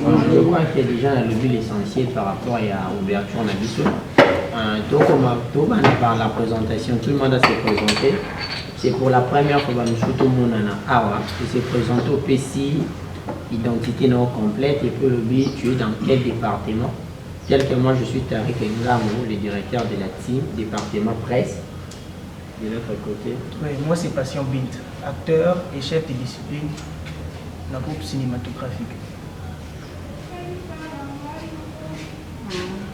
Je crois qu'il y a déjà dans le but l'essentiel par rapport à l'ouverture en abysso. Donc, par la présentation, tout le monde a se présenté. C'est pour la première fois que nous sommes Awa, qui se présente au PC, identité non complète, et puis le but, tu es dans quel département? Tel que moi, je suis Tariq Ngamou, le directeur de la team, département presse. De l'autre côté. Oui, moi c'est Passion Bint, acteur et chef de discipline dans le groupe cinématographique.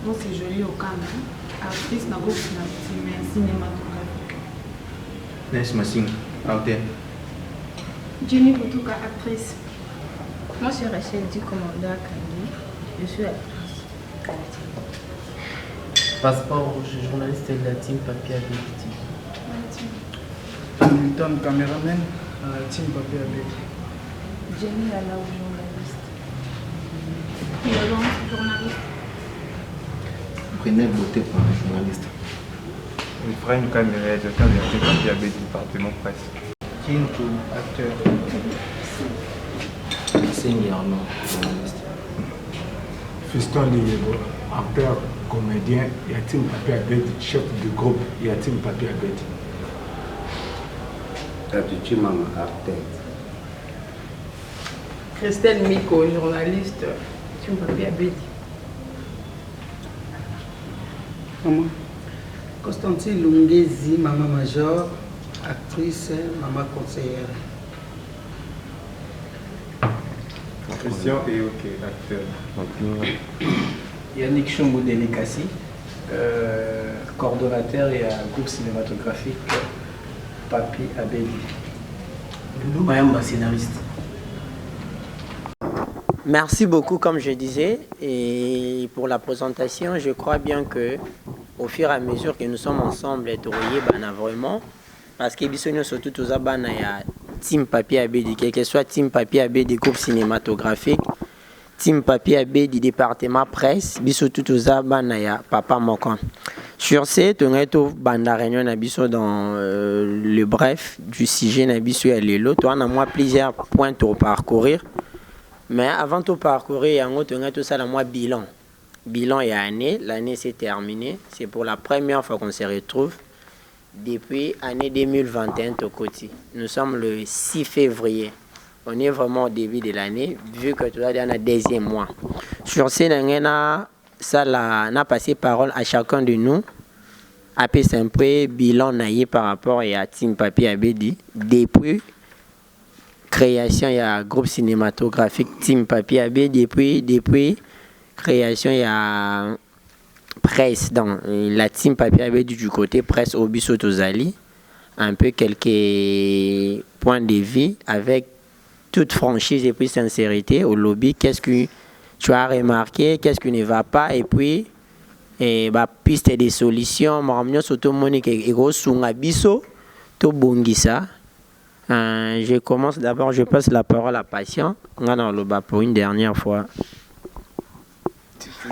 Moi c'est Jolie Okana, actrice dans le groupe cinématographique. Nes Massing, acteur. Jenny Boutouka, actrice. Moi c'est Rachel Di Commanda Kandi, je suis actrice à la team. Passeport, je suis journaliste de la team Papier Ability. Hamilton, caméraman à la team Papier Ability. Jenny Alaou, journaliste. Laurence, journaliste. Prenez beauté par un journaliste. Ephraim Kame, réalisateur de la Papier Ability, département presse. Kintou, acteur. C'est Arnaud, journaliste. Fiston Liébo, acteur, comédien, Yatim Papier Ability, chef du groupe Yatim Papier Ability. Chimama, acteur. Christelle Miko, journaliste, team Papier Ability. Comment? Constantine Lungezi, maman major, actrice, maman conseillère. Christian Eoke, acteur. Yannick Chombo Délicassi, coordonnateur et groupe cinématographique Papier Ability. Loulou Mayamba, scénariste. Merci beaucoup, comme je disais, et pour la présentation, je crois bien que au fur et à mesure que nous sommes ensemble, vraiment, parce que nous surtout tous team Papier Ability, quel que soit team Papier Ability groupe cinématographique, team Papier Ability du département presse, biso tout ya papa mokon. Sur ce, tu banda réunion dans le bref du sujet nabiso ya lelo, tu as moi plusieurs points à parcourir. Mais avant de parcourir, tu as ça moi bilan. Bilan et année, l'année s'est terminée. C'est pour la première fois qu'on se retrouve depuis l'année 2021 au côté. Nous sommes le 6 février. On est vraiment au début de l'année, vu que tu as dans le deuxième mois. Sur ce, ça n'a passé parole à chacun de nous. Après, c'est un peu bilan par rapport à Team Papier Ability. Depuis création, il y a un groupe cinématographique Team Papier Ability. Depuis création, il y a presse dans la Team Papier Ability du côté presse au Bissotozali. Un peu quelques points de vue avec toute franchise et puis sincérité au lobby. Qu'est-ce que tu as remarqué, qu'est-ce qui ne va pas, et puis piste des solutions. Je commence d'abord, je passe la parole à Patient. Pour une dernière fois.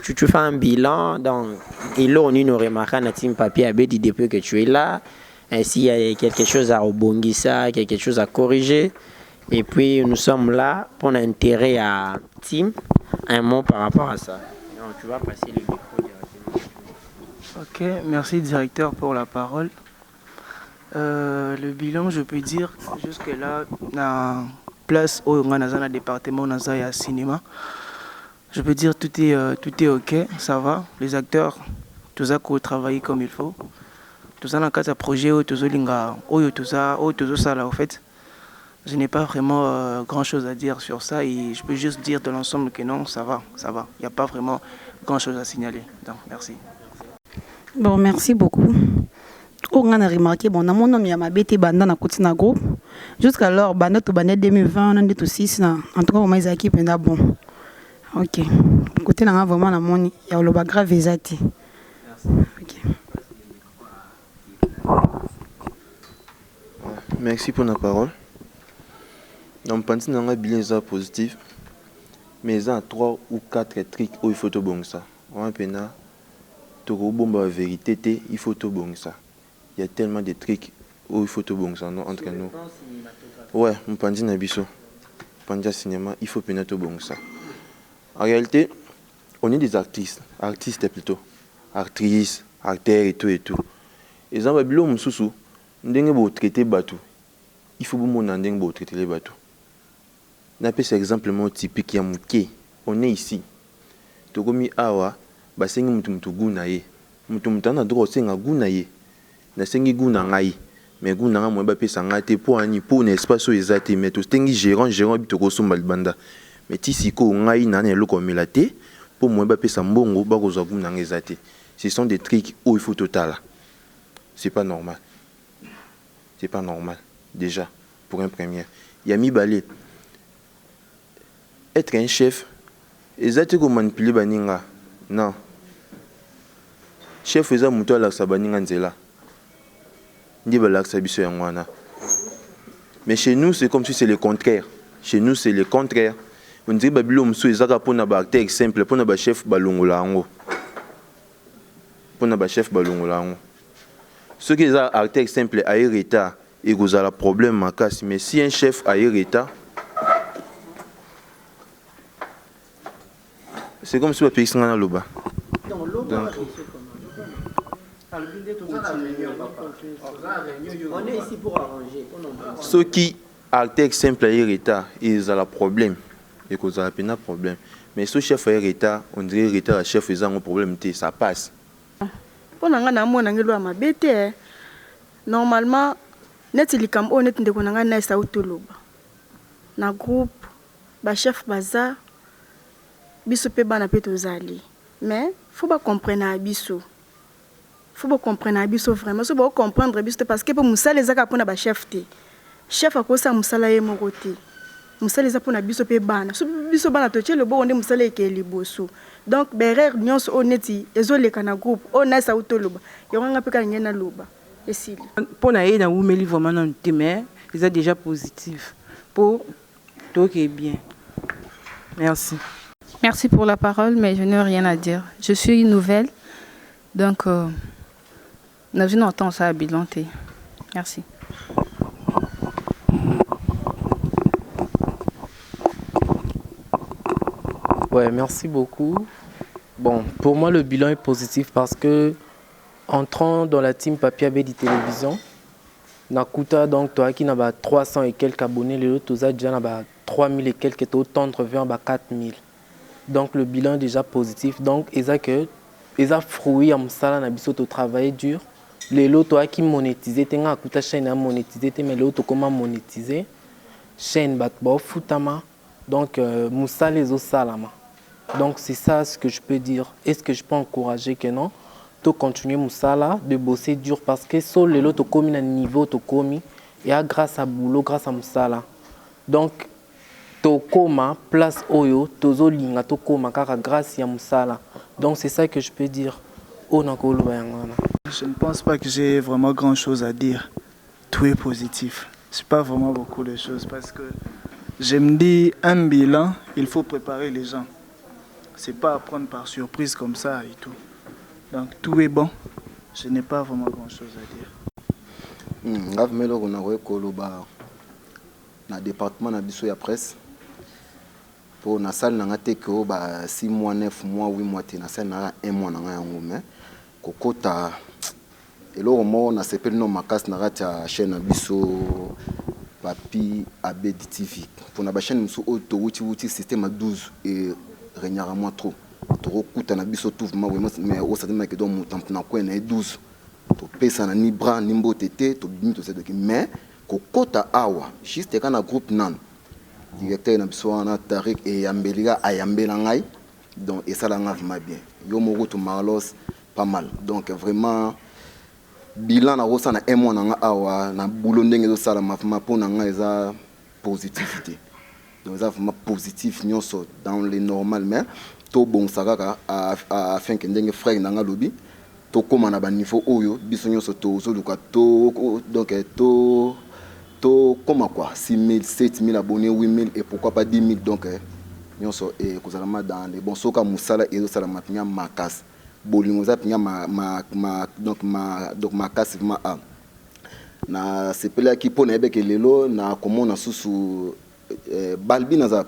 Tu fais un bilan, donc, et là on nous remarque à Team Papier Ability depuis que tu es là. S'il y a quelque chose à rebondir, quelque chose à corriger. Et puis nous sommes là pour intérêt à Team. Un mot par rapport à ça. Donc, tu vas passer le micro directement. Ok, merci directeur pour la parole. Le bilan, je peux dire, jusque-là, dans place où on a un département, on a un cinéma. Je peux dire tout est ok, ça va. Les acteurs, tout ça qu'on travaille comme il faut. Tout ça dans le cadre d'un projet, tout ça là, en fait. Je n'ai pas vraiment grand-chose à dire sur ça et je peux juste dire de l'ensemble que non, ça va. Il n'y a pas vraiment grand-chose à signaler. Donc, merci. Bon, merci beaucoup. On a remarqué, bon, mon nom est Mabete Banda na Koutina Group. Jusqu'alors, Banda tout Banda 2020, on est tout 6. En tout cas, on a équipe bon. Ok. Côté là, vraiment, la moni, il y a le grave exact. Ok. Merci pour la parole. Donc, je pense que bilan positif, mais il y a 3 ou 4 trucs où il faut tout bon ça. On a la vérité, il faut tout bon ça. Il y a tellement de trucs où il faut tout bon ça entre nous. Ouais, on pense que cinéma, il faut tout bon ça. En réalité, on est des artistes plutôt, actrices, acteurs et tout et tout. Et ça va bien moussou, ndenge bo traiter bateau. Il faut bon ndenge bo traiter les bateaux. N'appelle c'est exemplement typique ya muké. On est ici. Tokomi awa, ba sengi mutu guna ye. Mutu na droit senga guna ye. Na sengi guna ngai. Mais guna nga mo ba pesa ngate po ani po na espace ezate mais to stengi gérant bitoko somba libanda. Mais tisiko ngai na eloko melate pour moi ba pesa mbongo ba ko zagu na ngezate. Ce sont des trucs où il faut total. C'est pas normal. C'est pas normal déjà pour un premier. Yami Balé être un chef ezate ko manipuler baninga. Non. Chef eza muto ala sabaninga nzela. Ndi balaksa biso yangwana. Mais chez nous c'est comme si c'est le contraire. Chez nous c'est le contraire. On dirait babilo msou ezaka pona ba acteur exemple pona ba chef balongola ngo. Pona ba chef balongola ngo. Ce qui est acteur exemple a état et vous avez problème makas mais si un chef a état c'est comme si on paye ça loba. On est ici pour arranger. Ceux qui acteur exemple a état ils ont problème. Et que ça a un problème. Mais ce chef est état, on dirait état chef ils ont un problème, ça passe. Pour nous, normalement, net likam o net ndeko nanga na sa utoloba. Na groupe ba chef baza biso pe bana pe tozali. Mais faut pas comprendre biso. Faut pas comprendre biso vraiment. So ba comprendre biso parce que pour musala ezaka pona ba chef te. Chef akosa musala ye mokote. Musala eza pona biso pe bana. So biso bana to tshelo bo onde musala ekeli boso. Donc berrer nyonso o neti ezoleka na groupe o na sa utoloba. Yonga pe ka ngena loba. Pour naïe na oumeli vraiment non mais ils sont déjà positif pour tout qui est bien. Merci. Merci pour la parole, mais je n'ai rien à dire. Je suis nouvelle, donc nous venons entendre ça à bilanter. Merci. Ouais, merci beaucoup. Bon, pour moi le bilan est positif parce que entrant dans la team Papier Abedi Télévision, Nakuta, donc toi qui n'a pas 300 et quelques abonnés, les autres déjà n'a 3000 et quelques, et autant revient à 4000. Donc le bilan est déjà positif. Donc ils ont fruit à Moussala na biso to travailler dur. Les autres toi qui monétiser, t'es Nakuta chaîne à monétiser, mais les autres comment monétiser chaîne batbo futama. Donc Moussala les autres salama. Donc c'est ça ce que je peux dire. Est-ce que je peux encourager que non? De continuer Moussala, de bosser dur parce que seul les autres commis à niveau to commis et grâce à boulot, grâce à Moussala. Donc to koma place oyo tozo linga to koma kaka grâce à Moussala. Donc c'est ça que je peux dire. Je ne pense pas que j'ai vraiment grand chose à dire. Tout est positif. C'est pas vraiment beaucoup de choses parce que je me dis un bilan, il faut préparer les gens. C'est pas à prendre par surprise comme ça et tout. Donc tout est bon. Je n'ai pas vraiment grand chose à dire. Dans le département de la presse, pour la salle, on a 6 mois, 9 mois, 8 mois, on a 1 mois. Et là, on a fait le nom de la chaîne Papi Abedi TV. Pour la chaîne, on a système 12 et régulièrement trop. Tokuta na biso tout mais au sadima que donc na ko na 12 to pesa na ni bras ni mbotete to bimi to sedeki mais ko kota awa juste kana groupe nan directeur na biso na Tarik et Yambeliga ayambela ngai donc et ça la vraiment bien yo moko to Marlos pas mal donc vraiment bilan na rosa na 1 mois na awa na boulot ndenge zo sala mafama pour na ngai eza positivité donc ça vraiment positif nyonso dans les normal mais to bon sagaka afin que ndenge frère nanga lobi to koma na ba niveau oyo biso nyonso to zoluka to donc to koma quoi 6000 7000 abonnés 8000 et pourquoi pas 10000 donc nyonso et kozalama dans les bons soka musala et sala mapnya makas bolingo za pnya donc makas vraiment a na sepela ki pona ebe ke lelo na komona susu balbi na zap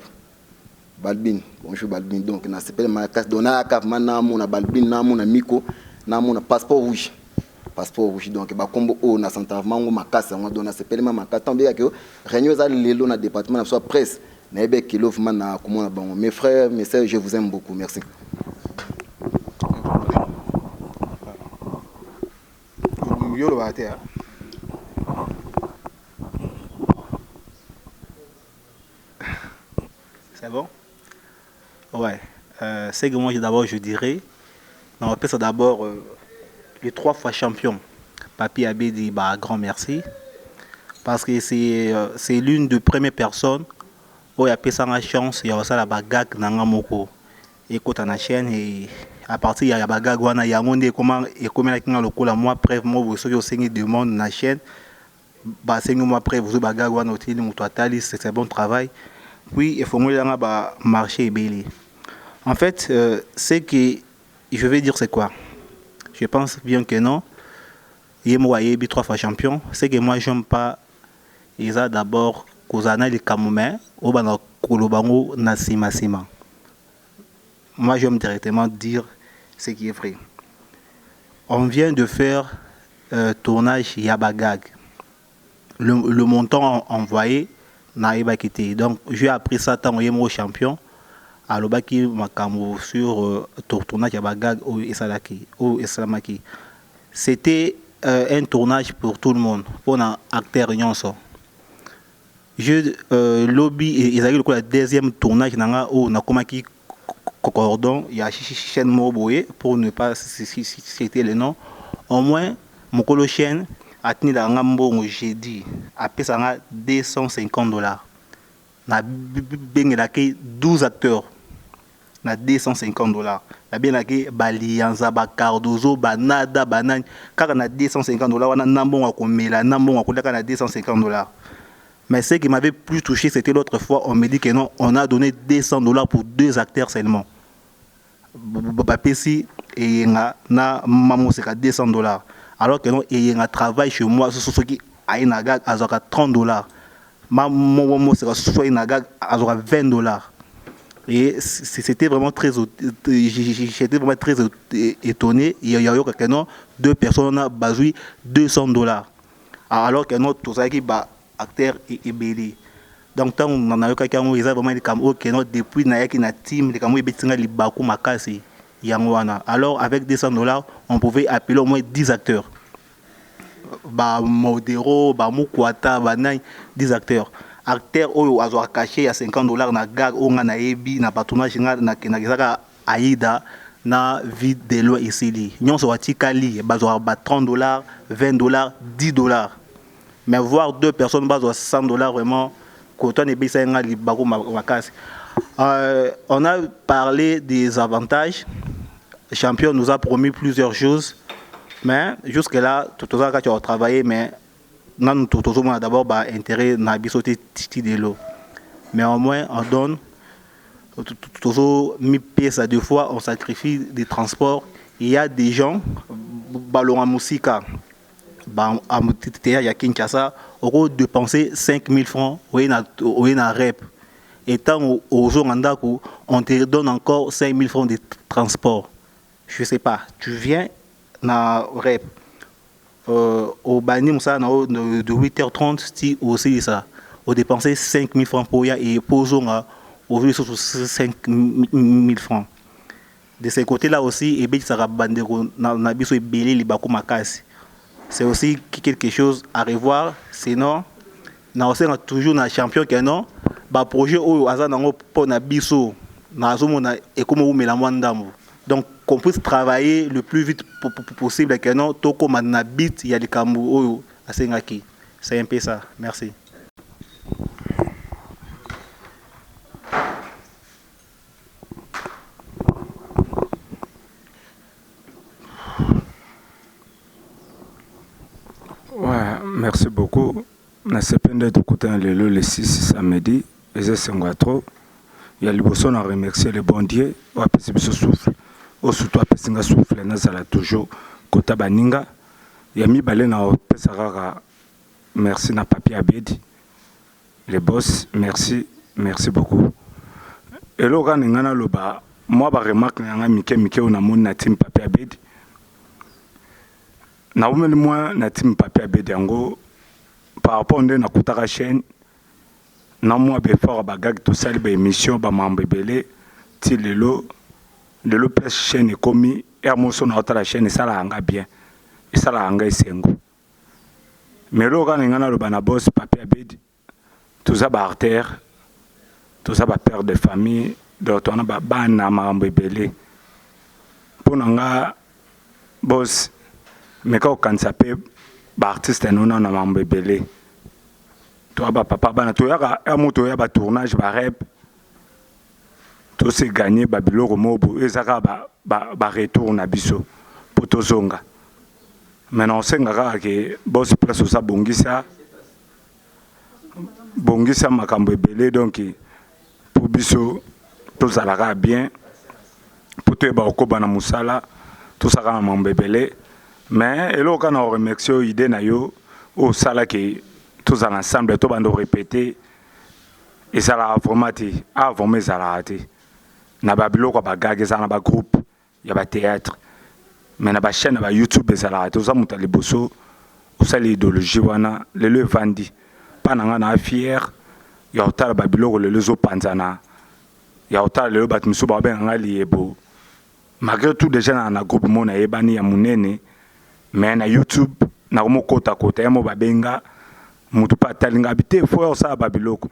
Balbin, bonjour Balbin. Donc, on s'appelle Maracas. Donc, on a un Balbin, on a Miko, on a un passeport rouge. Passeport rouge. Donc, on a Santa Mango, Macas, on a s'appelle Macas. Tant bien que Réunion à l'élo dans le département, soit presse. Mes frères, mes sœurs, je vous aime beaucoup. Merci. C'est bon? Ouais. C'est que moi, d'abord, je dirais, on appelle ça d'abord les 3 fois champion. Papi Abé dit grand merci. Parce que c'est l'une des premières personnes où il y a fait la chance, il y a aussi la bagarre dans moko. Écoute la chaîne et à partir de la bagarre, il y a un monde comment et comment la moi après moi vous savez aussi demande la chaîne. Bah 5 mois après vous bagarre on hôtel c'est un bon travail. Puis il faut que marché belé. En fait, c'est que je vais dire c'est quoi? Je pense bien que non. Il y a 3 fois champion. C'est que moi j'aime pas. Ils ont d'abord Kozana les Kamoumen au bana Kolobango Nasima Sima. Moi j'aime directement dire ce qui est vrai. On vient de faire tournage Yabagag. Le montant envoyé n'a pas quitté. Donc j'ai appris ça tant au champion. À l'obaki Makamo sur tournage Yabagag au Islamaki. C'était un tournage pour tout le monde, pour un acteur nyonso. Je lobby et le deuxième tournage où on a commencé cordon, il y a chaîne Moboye pour ne pas citer le nom. Au moins, mon colo chaîne a tenu la ngambo jeudi à payer $250. Na bien 12 acteurs. Na $250. La bien que Balianza, Cardozo, Banada, Banane. Car on a $250, on a nambon à combien, nambon à combien, on a $250. Mais ce qui m'avait plus touché, c'était l'autre fois, on me dit que non, on a donné $200 pour 2 acteurs seulement. Papesi et na maman c'est $200. Alors que non, il y a un travail chez moi, ce qui a une agag à $30. Maman c'est soit une agag à $20. Et c'était vraiment j'étais vraiment très étonné. Il y a eu que non, 2 personnes ont besoin $200. Alors que non, tout ça qui bat acteur et belé. Donc tant on a eu quelqu'un où ils ont vraiment des caméras qui non depuis naïki na team les caméras betinga li baku makasi yangwana. Alors avec $200 on pouvait appeler au moins 10 acteurs. Ba Modero, ba Mukwata, ba nai 10 acteurs. Acteur oyo azo caché à $50 na gag o na ebi na patronage na kinagizaka Aïda na vide de loi ici li. Nyon so watikali bazo ba $30, $20, $10. Mais voir 2 personnes bas à $100 vraiment, quand on est on a parlé des avantages. Le champion nous a promis plusieurs choses, mais jusque-là, tout ça quand tu as travaillé, mais nous avons d'abord intérêt à bisoter de l'eau. Mais au moins, on donne, toujours mis pièces à 2 fois, on sacrifie des transports. Il y a des gens, ballon à musique. À Kinshasa, on a dépensé 5 000 francs au rep. Et tant aux gens on te donne encore 5 000 francs de transport. Je ne sais pas, tu viens na rep. Au Bani Moussa de 8h30, tu aussi ça. On dépensé 5 000 francs pour y et pour aujourd'hui sur 5 000 francs. De ce côté-là aussi, et bien ça va bandero na biso et belé les bakou makasi. C'est aussi quelque chose à revoir. Sinon, nous avons toujours un champion qui est non. Le projet où pour biso et comme donc qu'on puisse travailler le plus vite possible que non. Toko manabit il y a des camous à Sengaki. C'est un peu ça. Merci. Ouais, merci beaucoup. Na sepende de côté le 6 samedi, et c'est trop. Il y a le besoin de remercier le bon Dieu, ou à passer ce souffle, ou surtout à passer un souffle, n'a toujours côté baninga. Il y a mis balé na pesara. Merci na papier Abedi. Les boss, merci beaucoup. eloko ninga na loba moi ba remarque nga mike on a mon na team Papi Abedi na umeli moi na team Papi Abedi yango par rapport nde na kutaka chaîne na moi be fort ba gag to sali ba émission ba mambe belé ti lelo plus chaîne komi ermoso na otala chaîne sala anga bien et sala anga esengo mais lo kana ngana lo bana boss Papi Abedi tuza ba artère tuza ba père de famille donc on a ba bana mambe belé pour nga boss mais quand on s'appelle ba artiste non na mambe belé toi ba papa bana to ya amoto ya ba tournage ba rap to se gagner ba biloko mobo ezaka ba retour na biso pour tozonga maintenant senga ke boss place ça bongisa makambo belé donc pour biso tozalaka bien pour te ba okoba na musala tout ça na mambo belé mais eloko na remercier idée na yo au sala ke tous ensemble tout bando répéter et ça la formati avant mes arrêté na ba biloko ba gag ça na ba groupe ya ba théâtre mais na ba chaîne ba YouTube ça la tout ça mutali bosso ou ça l'idéologie wana le vandi pas na fier ya otala ba biloko le zo panzana ya otala le bat miso ba ben nga liebo malgré tout déjà na groupe mona ebani ya munene mais na YouTube na mo kota ya mo babenga mutu pa talinga habité faut ça babiloko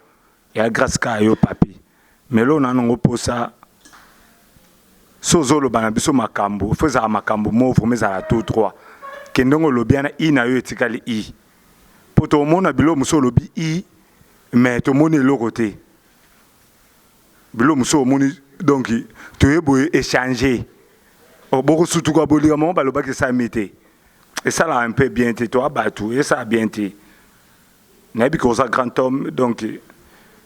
ya grâce ka yo papi mais lo na ngo posa sozo lo bana biso makambo faza makambo mo vraiment za tout droit kendongo lo bien ina yo etikali i poto mona bilo muso lo bi i mais to moni lo côté bilo muso moni donc to yebo échanger o boko surtout ko boliga mo ba lo ba ke ça mité et ça là un peu bien té toi ba tout et ça bien té nabi ko ça grand homme donc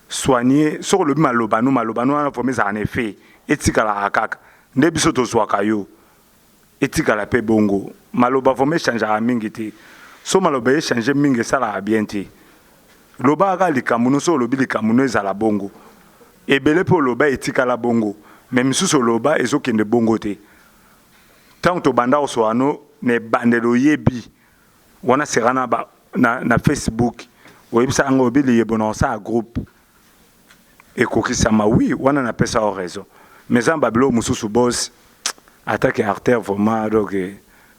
soigner sur le malobano na formé ça en effet etika la akaka ndebi soto swaka yo etika la pe bongo maloba formé changer a mingi té so maloba e changer mingi ça la bien té loba ka likamuno so lobi likamuno za la bongo ebele po loba etika la bongo même sous loba ezokende bongo té tant to banda osoano ne bandelo yebi wana serana ba na Facebook webisa ngo bili yebona sa groupe et kokisama oui wana na pesa au raison mais en babilo mususu boss attaque artère vraiment donc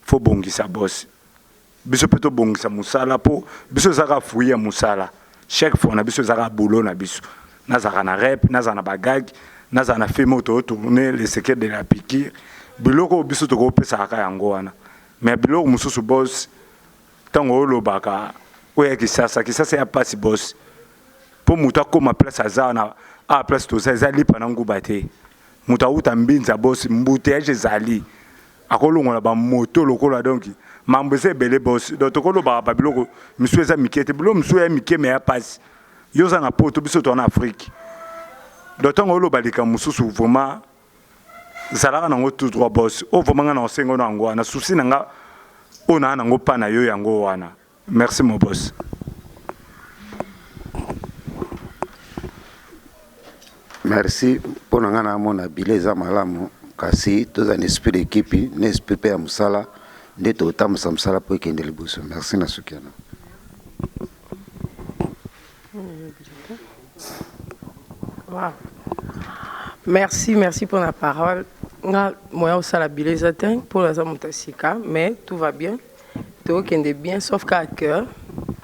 faut bongisa boss biso peto bongisa musala po biso zaka fuya musala chaque fois na biso zaka boulot na biso na zaka na rap na zana bagag na zana film auto tourner les secrets de la piqûre biloko biso to ko pesa ka yango wana mais biloko mususu boss tango lobaka oya kisasa ya pasi boss po muta koma place azana a place to za lipa na nguba te muta uta mbinza boss mbute ya jezali akolongo na ba moto lokola donc mambese bele boss donc tokolo ba biloko misu eza mikete bilo misu ya mikeme ya pasi yoza na poto biso to na Afrique donc tango lobalika mususu vraiment zalaka nango tout droit boss o vraiment na osengo na ngo na souci nanga ona nango pa na yo yango wana. Merci mon boss. Merci pour nangana mona bileza malamu kasi toza un esprit d'équipe ne esprit pe musala ndeto tamusa musala po kende libuso. Merci na sukiana. Wow. Merci pour la parole. Moi aussi la bileza pour la zamutasika mais tout va bien. Tout est bien sauf qu'à cœur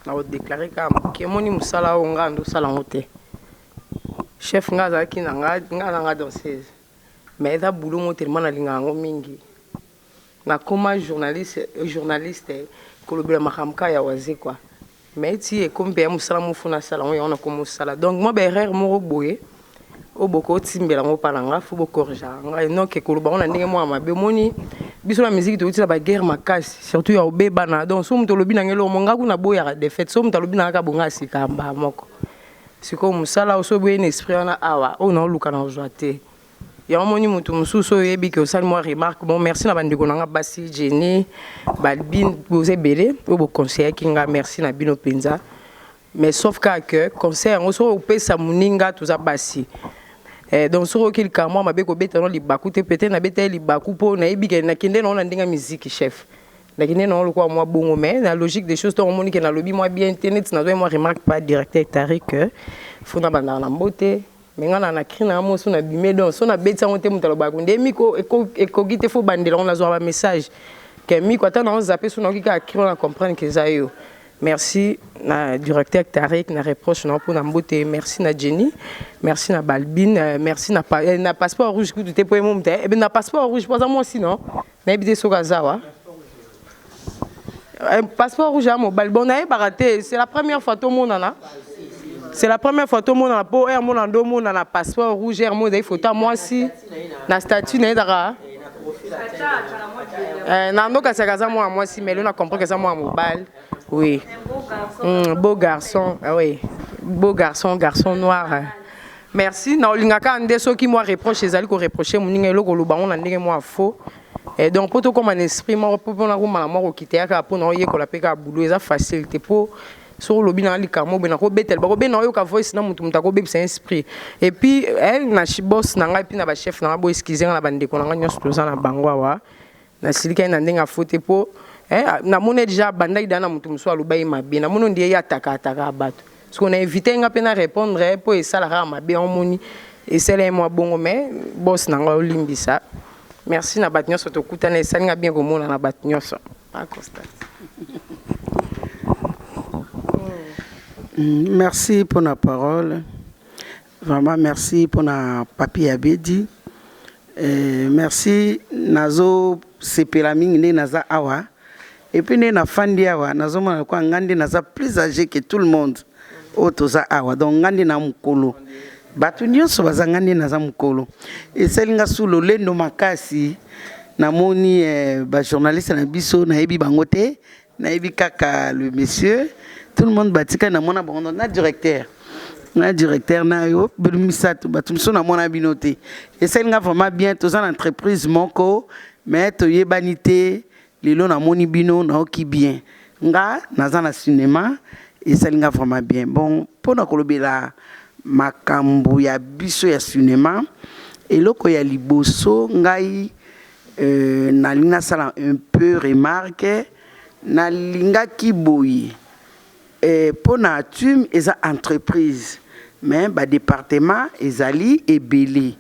on a déclaré que moni musala onga ndo sala ngote chef ngaza ki nga danseuse mais da boulot mo tellement na linga ngo mingi na comme journaliste kolobela makamka ya wazi quoi mais ti e comme bien musala mo funa sala on a comme musala donc moi berrer mo boye o boko timbela ngo palanga fu boko corrija nga non ke koloba on a ndenge mo amabe moni biso la musique to utila ba guerre makasi surtout ya obeba na donc so mto lobi na ngelo monga kuna boya de fait so mto lobi na ka bonga sikamba moko siko musala so be un esprit na awa on a luka na joate ya moni mutu mususo yebi ke osali moi remarque bon merci na bandeko na nga basi Jenny balbin boze belé o bo conseiller kinga merci na bino penza mais sauf que conseil on so opesa muninga tuza basi Donc sur quel cas moi mabe ko betano libaku te peut-être na beta libaku po na ebi ke na kende na ndinga musique chef. Na kende na lokwa moi bongo mais la logique des choses to moni ke na lobi moi bien internet na moi remarque pas directeur Tariq faut na banda na mbote mais ngana na krina mo so na bimé donc so na beta on te mutalo ba kunde miko eko gite fo bandela on a zo ba message que miko ata na zapper so na kika krina na comprendre que ça yo. Merci na directeur Tariq na reproche na pour na mbote merci na Jenny merci na Balbine merci na passeport rouge que tu t'es pour mon et ben na passeport rouge pas moi aussi non na ebité so kazawa passeport rouge à mon balbon na baraté c'est la première fois tout le monde là c'est la première fois tout le monde là pour un monde en deux monde na passeport rouge et monde des photos moi aussi na statut na dara non donc c'est kaza moi aussi mais on a compris que ça moi mobile. Oui. Beau garçon. Oui. Beau garçon, garçon noir. Merci. Na olingaka ande so qui moi reproche ezali ko reprocher moninga eloko loba on ndenge moi faux. Et donc pour tout comme un esprit moi pour na ko mala moi okité aka pour na ye ko la peka boulot eza facilité pour sur lobi na likamo be na ko betel ba ko be na yo ka voice na mutu mutako be c'est esprit. Et puis na boss na ngai puis na ba chef na bo excuser na bande ko na nyonso toza na bango wa. Na silika na ndenga faute pour na mone déjà banda idana mutu muso aluba mabe na mono ndiye ataka bato parce qu'on a évité nga pena répondre pour ça la mabe on moni et c'est là moi bongo mais boss na nga limbisa merci na batnyo so to kutana ça nga bien komona na batnyo so merci pour la parole vraiment merci pour na papier abedi merci nazo sepela mingi naza awa. Et puis, nous sommes plus âgés que tout le monde. Donc, nous sommes mukolo. Batu nyonso bazangandi naza mukolo. Et selinga sous le lendo makasi na moni ba journaliste na biso na ebi bangote na ebi kaka le monsieur tout le monde batika na mona bango na directeur. Na directeur na yo bimisatu batumso na mona binote. Et selinga vraiment bien tous en entreprise moko mais to yebanité lelo na moni bino na oki bien nga naza na cinéma et salinga vraiment bien bon pona kolobela makambo ya biso ya cinéma eloko ya liboso ngai na linga sala un peu remarque na linga kiboyi pona tum eza entreprise mais ba département ezali ebele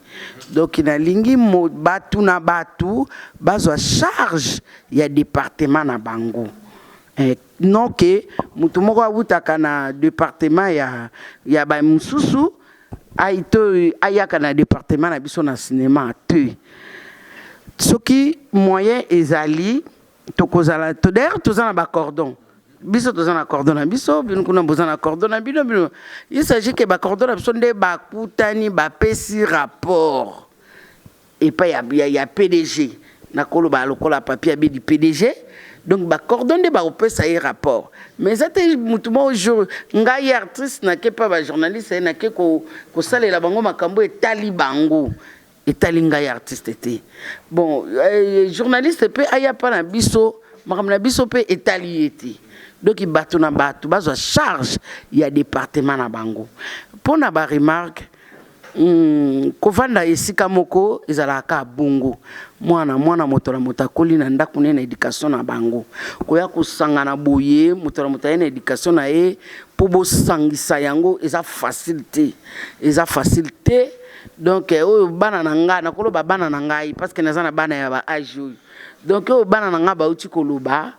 donc na lingi mo batu na batu bazwa charge ya département na bango non que mutu moko abutaka na département ya ba mususu aito ayaka na département na biso na cinéma te soki moyen ezali tokozala to d'ailleurs tozana ba cordon biso tozana cordon na biso bino kuna bozana cordon na bino il s'agit que ba cordon na biso nde ba kutani ba pesi rapport et pas ya PDG na kolo ba lokola papier abi du PDG donc ba cordon de ba opesa un rapport mais ça te mutumo jour ngai artiste na ke pas ba journaliste na ke ko salela bango makambo etali bango etali ngai artiste te bon journaliste pe aya pa na biso makambo na biso pe etali ete donc il batu na batu bazo charge il y a département na bango pour na ba remarque kovanda esika moko ezalaka bongo mwana motola motakoli na ndako na éducation na bango koya kusangana boye motola motaya na éducation na e po bo sangisa yango eza facilité donc oyo bana na nga na koloba bana na ngai parce que naza na bana ya ba âge donc oyo bana na nga ba uti koloba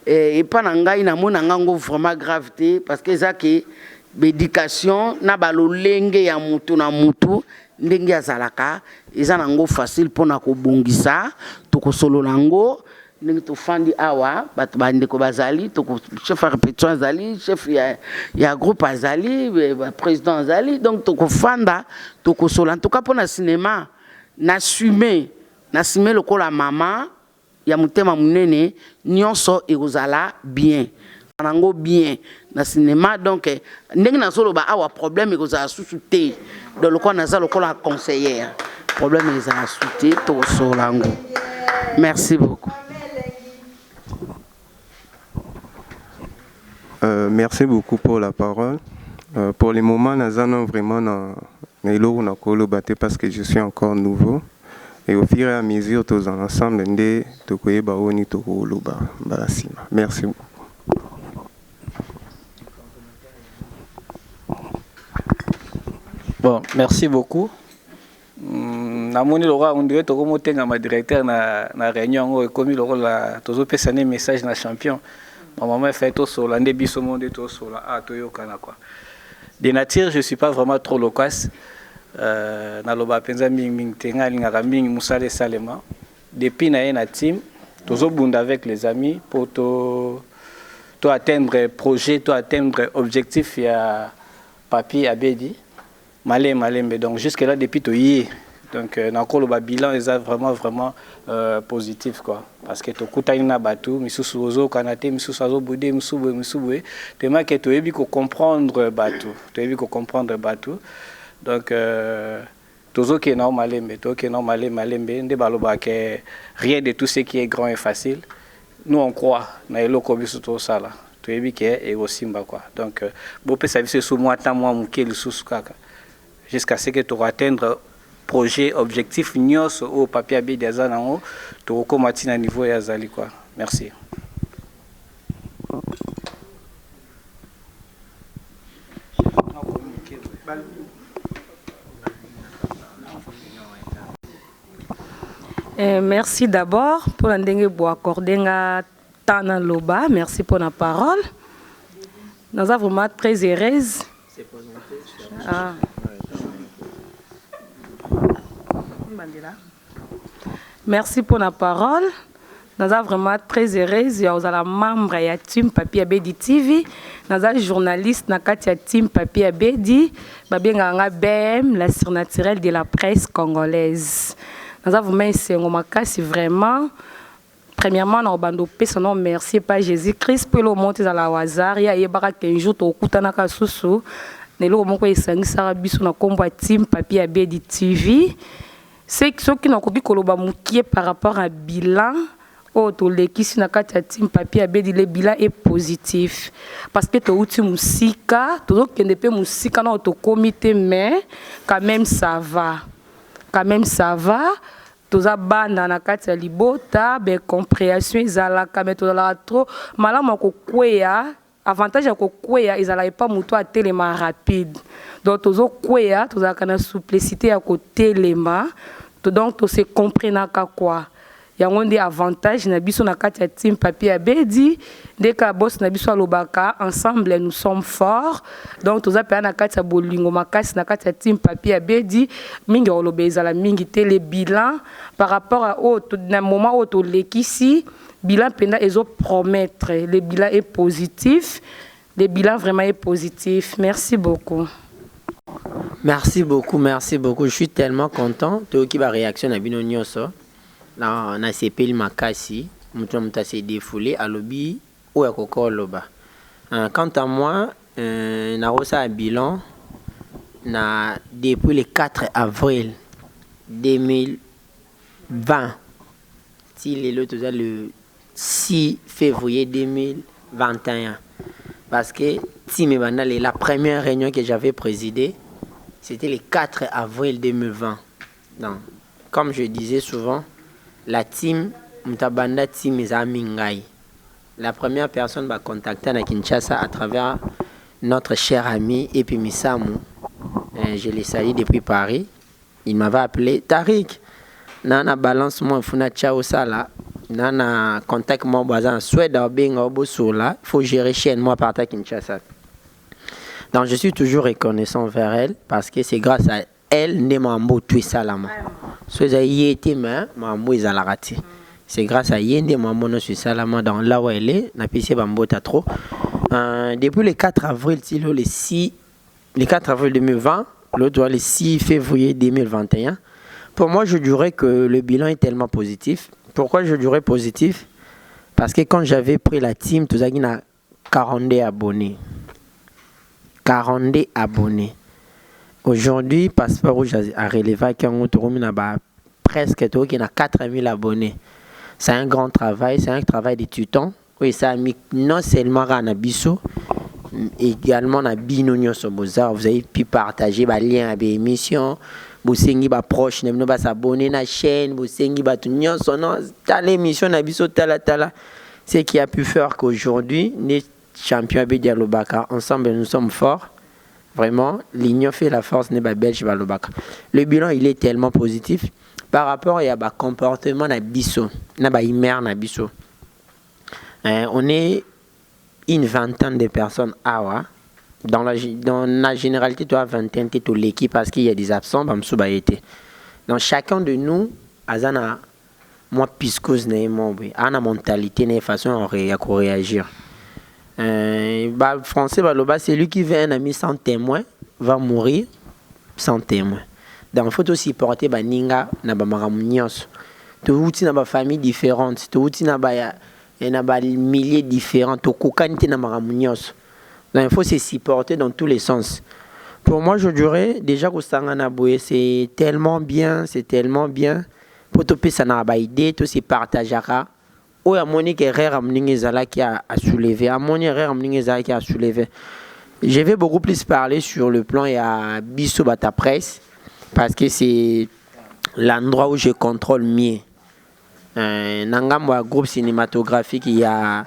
et pas na ngai na mona ngango vraiment gravité parce que ça que l'éducation na balolenge ya mutu na mutu ndenge azalaka eza nango facile pona ko bongisa to ko solo nango ndenge to fandi awa bato bande ko bazali to chef répétition azali chef ya groupe azali président azali donc to ko fanda to ko solo en tout cas pona cinéma n'assumer le ko la maman ya mutema munene nyonso ekozala bien nango bien na cinéma donc ndenge na solo ba awa problème ekozala sous-souté dans le coin nazalo ko la conseillère problème ezala sous-souté to solango merci beaucoup. Merci beaucoup pour la parole. Pour les moments, nous avons vraiment mais là on a collaboré parce que je suis encore nouveau. Et au fur et à mesure, tous ensemble, merci beaucoup. Bon, merci beaucoup. Namoni Laura, on dirait que tu as directeur na réunion, comme la toujours un message na champion. Maman fait tout sur l'année biso monde tout sur la a to yokana quoi. De nature, je suis pas vraiment trop loquace. Na loba penza ming tenga linga ming musale salema. Depuis na team, toujours bunda avec les amis pour to atteindre projet, to atteindre objectif ya papi Abedi. Malé, donc jusque là depuis to y donc encore le bilan est vraiment positif quoi parce que to kutaina batu misusu ozo kanate misusu azo bodé misubu tellement que to ebi ko comprendre batu donc tozo ke na malembe to ke na malembe nde baloba que rien de tout ce qui est grand est facile. Nous on croit na eloko biso to sala to ebi ke e osimba quoi donc bo pe service sous moi tant moi mukeli sous kaka jusqu'à ce que tu atteindre projet objectif nyos au papier Abedi azanango to ko matina niveau ya zali quoi. Merci. Merci d'abord pour l'endenge bo accorder nga tana loba, merci pour la parole. Nous sommes vraiment très heureuses. Ah. Merci pour la parole. Nous sommes vraiment très heureuses. Nous sommes membres de la team Papi Abedi TV. Nous sommes journalistes dans la team Papi Abedi. Nous sommes BM, la surnaturelle de la presse congolaise. Nous avons vraiment. Premièrement, nous avons merci par Jésus-Christ pour le monter dans la hasard. Il y a un jour au Kutanaka Susu. Nous avons un team Papi Abedi TV. C'est ceux qui n'ont pas pu par rapport à bilan. Qui si na team Papi Abedi le bilan est positif parce que tu outil musika toujours que ne peut musika na auto comité mais quand même ça va toza banda na kati ya libota be compréhension izala kame toza trop malamu ko kweya avantage ya ko kweya izala pas muto a telema rapide donc tozo kweya toza kana souplicité ya ko telema donc to se comprendre quoi yango ndi avantage na biso na kati ya team Papi Abedi ndeka boss na biso alobaka ensemble nous sommes forts donc toza pe na kati ya bolingo makasi na kati ya team Papi Abedi mingi olobeza la mingi te le bilan par rapport à autre na moment auto lekisi bilan penda ezo promettre le bilan est positif le bilan vraiment est positif. Merci beaucoup. Merci beaucoup, je suis tellement content de qui va réaction à bino nyoso. Na sepeli makasi mutu s'est défoulé à lobby ou à kokoloba. Quant à moi, na rosa un bilan depuis le 4 avril 2020 si le 6 février 2021 parce que si la première réunion que j'avais présidée c'était le 4 avril 2020. Donc, comme je disais souvent, la team Mutabanda team est à Mingai. La première personne va contacter à Kinshasa à travers notre cher ami Epi Misamu. Je l'ai salué depuis Paris. Il m'avait appelé Tariq. Nana balance moi funa chao sala. Nana contact moi bazan Suède benga obosola. Faut gérer chez moi par ta Kinshasa. Donc je suis toujours reconnaissant vers elle parce que c'est grâce à elle ne m'a tout salama. C'est grâce à Yende Mamono sur Salama dans là où elle est, na pissé bambota trop. Depuis le 4 avril, le 4 avril 2020, l'autre le 6 février 2021, pour moi je dirais que le bilan est tellement positif. Pourquoi je dirais positif? Parce que quand j'avais pris la team, tout ça qui a 42 abonnés. 42 abonnés. Aujourd'hui, Passeport Rouge a relevé qu'on a presque 4000 abonnés. C'est un grand travail, c'est un travail de tuton. Oui, ça a mis non seulement Ranabiso, également na bino nyonso boza vous avez pu partager ba lien à l'émission bosengi ba proche na bino ba s'abonner na chaîne bosengi ba tout nyonso non ta l'émission na biso tala ce qui a pu faire qu'aujourd'hui les champions Abedi Lobaka ensemble nous sommes forts vraiment l'union fait la force n'est pas belge ba Lobaka. Le bilan il est tellement positif par rapport à ba comportement na biso na ba imer na biso. On est une vingtaine de personnes dans la généralité tu as vingtaine tu es l'équipe parce qu'il y a des absents donc chacun de nous azana moi piscose na a une mentalité une façon à réagir français c'est lui qui veut un ami sans témoin va mourir sans témoin donc il faut aussi porter ninga na ba maramunios tu uti na ba famille différente tu uti na ba il y a des milliers différents. Donc, il faut se supporter dans tous les sens. Pour moi, je dirais déjà que c'est tellement bien. Pour te payer, ça n'a pas idée, tout se partagera. Ou à mon qui a soulevé. Je vais beaucoup plus parler sur le plan et à Bissau Bata Presse parce que c'est l'endroit où je contrôle mieux. Nangam groupe cinématographique, il y a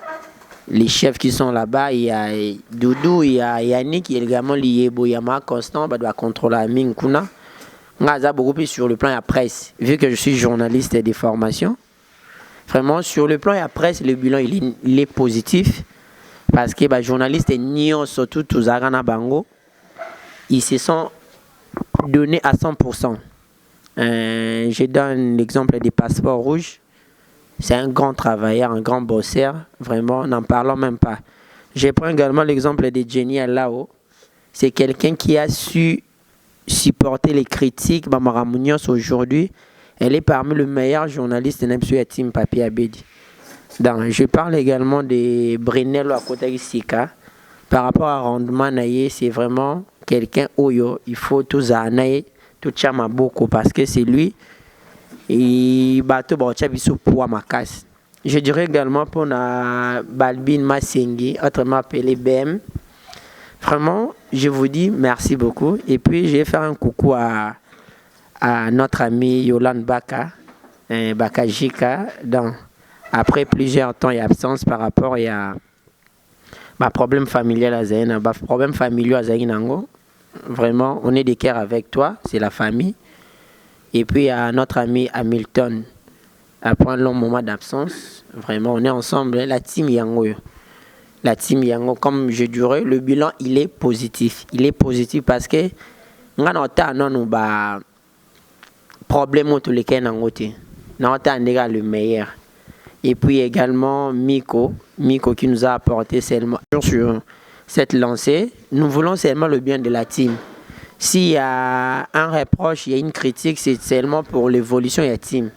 les chefs qui sont là-bas, il y a Doudou, il y a Yannick, il y a également Liebo, il y a Marc Constant, il doit contrôler la Minkuna. Ngaza beaucoup plus sur le plan de la presse, vu que je suis journaliste de formation. Vraiment, sur le plan de la presse, le bilan il est positif parce que les journalistes Nyon, surtout tous Arana Bango, ils se sont donnés à 100%. Je donne l'exemple des passeports rouges. C'est un grand travailleur, un grand bosseur. Vraiment, n'en parlons même pas. Je prends également l'exemple de Jenny Alao. C'est quelqu'un qui a su supporter les critiques. Bamara Munoz aujourd'hui, elle est parmi les meilleurs journalistes de la team Papi Abedi. Donc, je parle également de Brunello à côté de Sika. Par rapport à rendement, c'est vraiment quelqu'un oyo. Il faut tout anaye, tout chama beaucoup parce que c'est lui. Et bateau biso pour ma casse. Je dirais également pour la Balbine Massengi, autrement appelé BM. Vraiment, je vous dis merci beaucoup. Et puis, je vais faire un coucou à notre ami Yolande Baka, Baka Jika. Donc, après plusieurs temps et absence par rapport à ma problème familial à Zaïna, problème familial à Zaïnango. Vraiment, on est de cœur avec toi, c'est la famille. Et puis à notre ami Hamilton, après un long moment d'absence, vraiment on est ensemble, la team Yango. La team Yango, comme je dirais, le bilan il est positif. Il est positif parce que nous avons un problème au tous les cas nous avons le meilleur. Et puis également Miko qui nous a apporté seulement sur cette lancée. Nous voulons seulement le bien de la team. S'il y a un reproche, il y a une critique, c'est seulement pour l'évolution de la team.